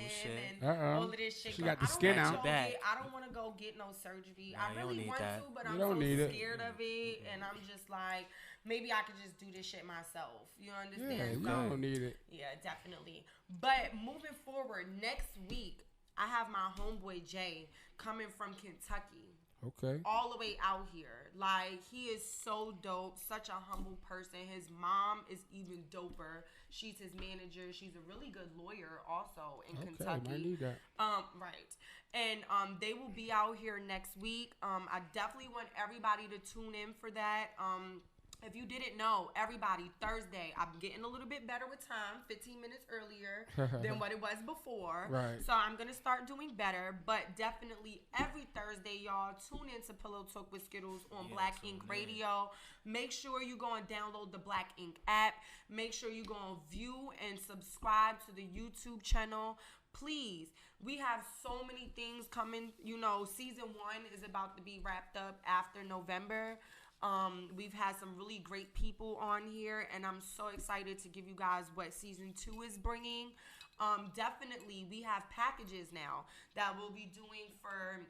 and all of this shit. She got the skin out. I don't want to go get no surgery. I really want to, but I'm so scared of it, and I'm just like, maybe I could just do this shit myself. You understand? Yeah, you don't need it. Yeah, definitely. But moving forward, next week, I have my homeboy Jay coming from Kentucky. Okay. All the way out here. Like, he is so dope. Such a humble person. His mom is even doper. She's his manager. She's a really good lawyer also in Kentucky. I need that. Right. And they will be out here next week. I definitely want everybody to tune in for that. If you didn't know, everybody, Thursday, I'm getting a little bit better with time, 15 minutes earlier than what it was before. Right. So I'm going to start doing better. But definitely every Thursday, y'all, tune in to Pillow Talk with Skiddles on Black Ink Radio. Make sure you go and download the Black Ink app. Make sure you go and view and subscribe to the YouTube channel. Please, we have so many things coming. You know, season 1 is about to be wrapped up after November. We've had some really great people on here, and I'm so excited to give you guys what season 2 is bringing. Definitely, we have packages now that we'll be doing for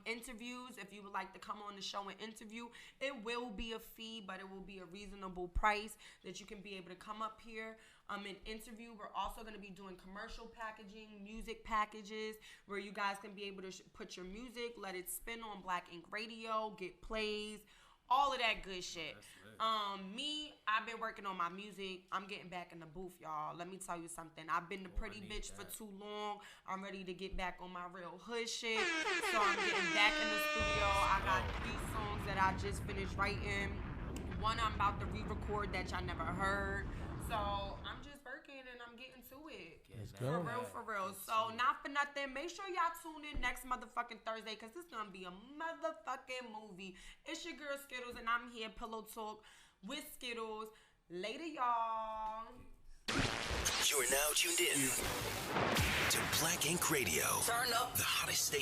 interviews. If you would like to come on the show and interview, it will be a fee, but it will be a reasonable price that you can be able to come up here and interview. We're also going to be doing commercial packaging, music packages, where you guys can be able to put your music, let it spin on Black Ink Radio, get plays, all of that good shit. I've been working on my music. I'm getting back in the booth, y'all. Let me tell you something. I've been the pretty bitch for too long. I'm ready to get back on my real hood shit. So I'm getting back in the studio. I got 3 songs that I just finished writing. One I'm about to re-record that y'all never heard. So I'm just working and I'm getting to it. Let's go. For real. So not for nothing, make sure y'all tune in next motherfucking Thursday, because it's going to be a motherfucking movie. It's your girl Skiddles, and I'm here, Pillow Talk with Skiddles. Later, y'all. You are now tuned in to Black Ink Radio. Turn up. The hottest station.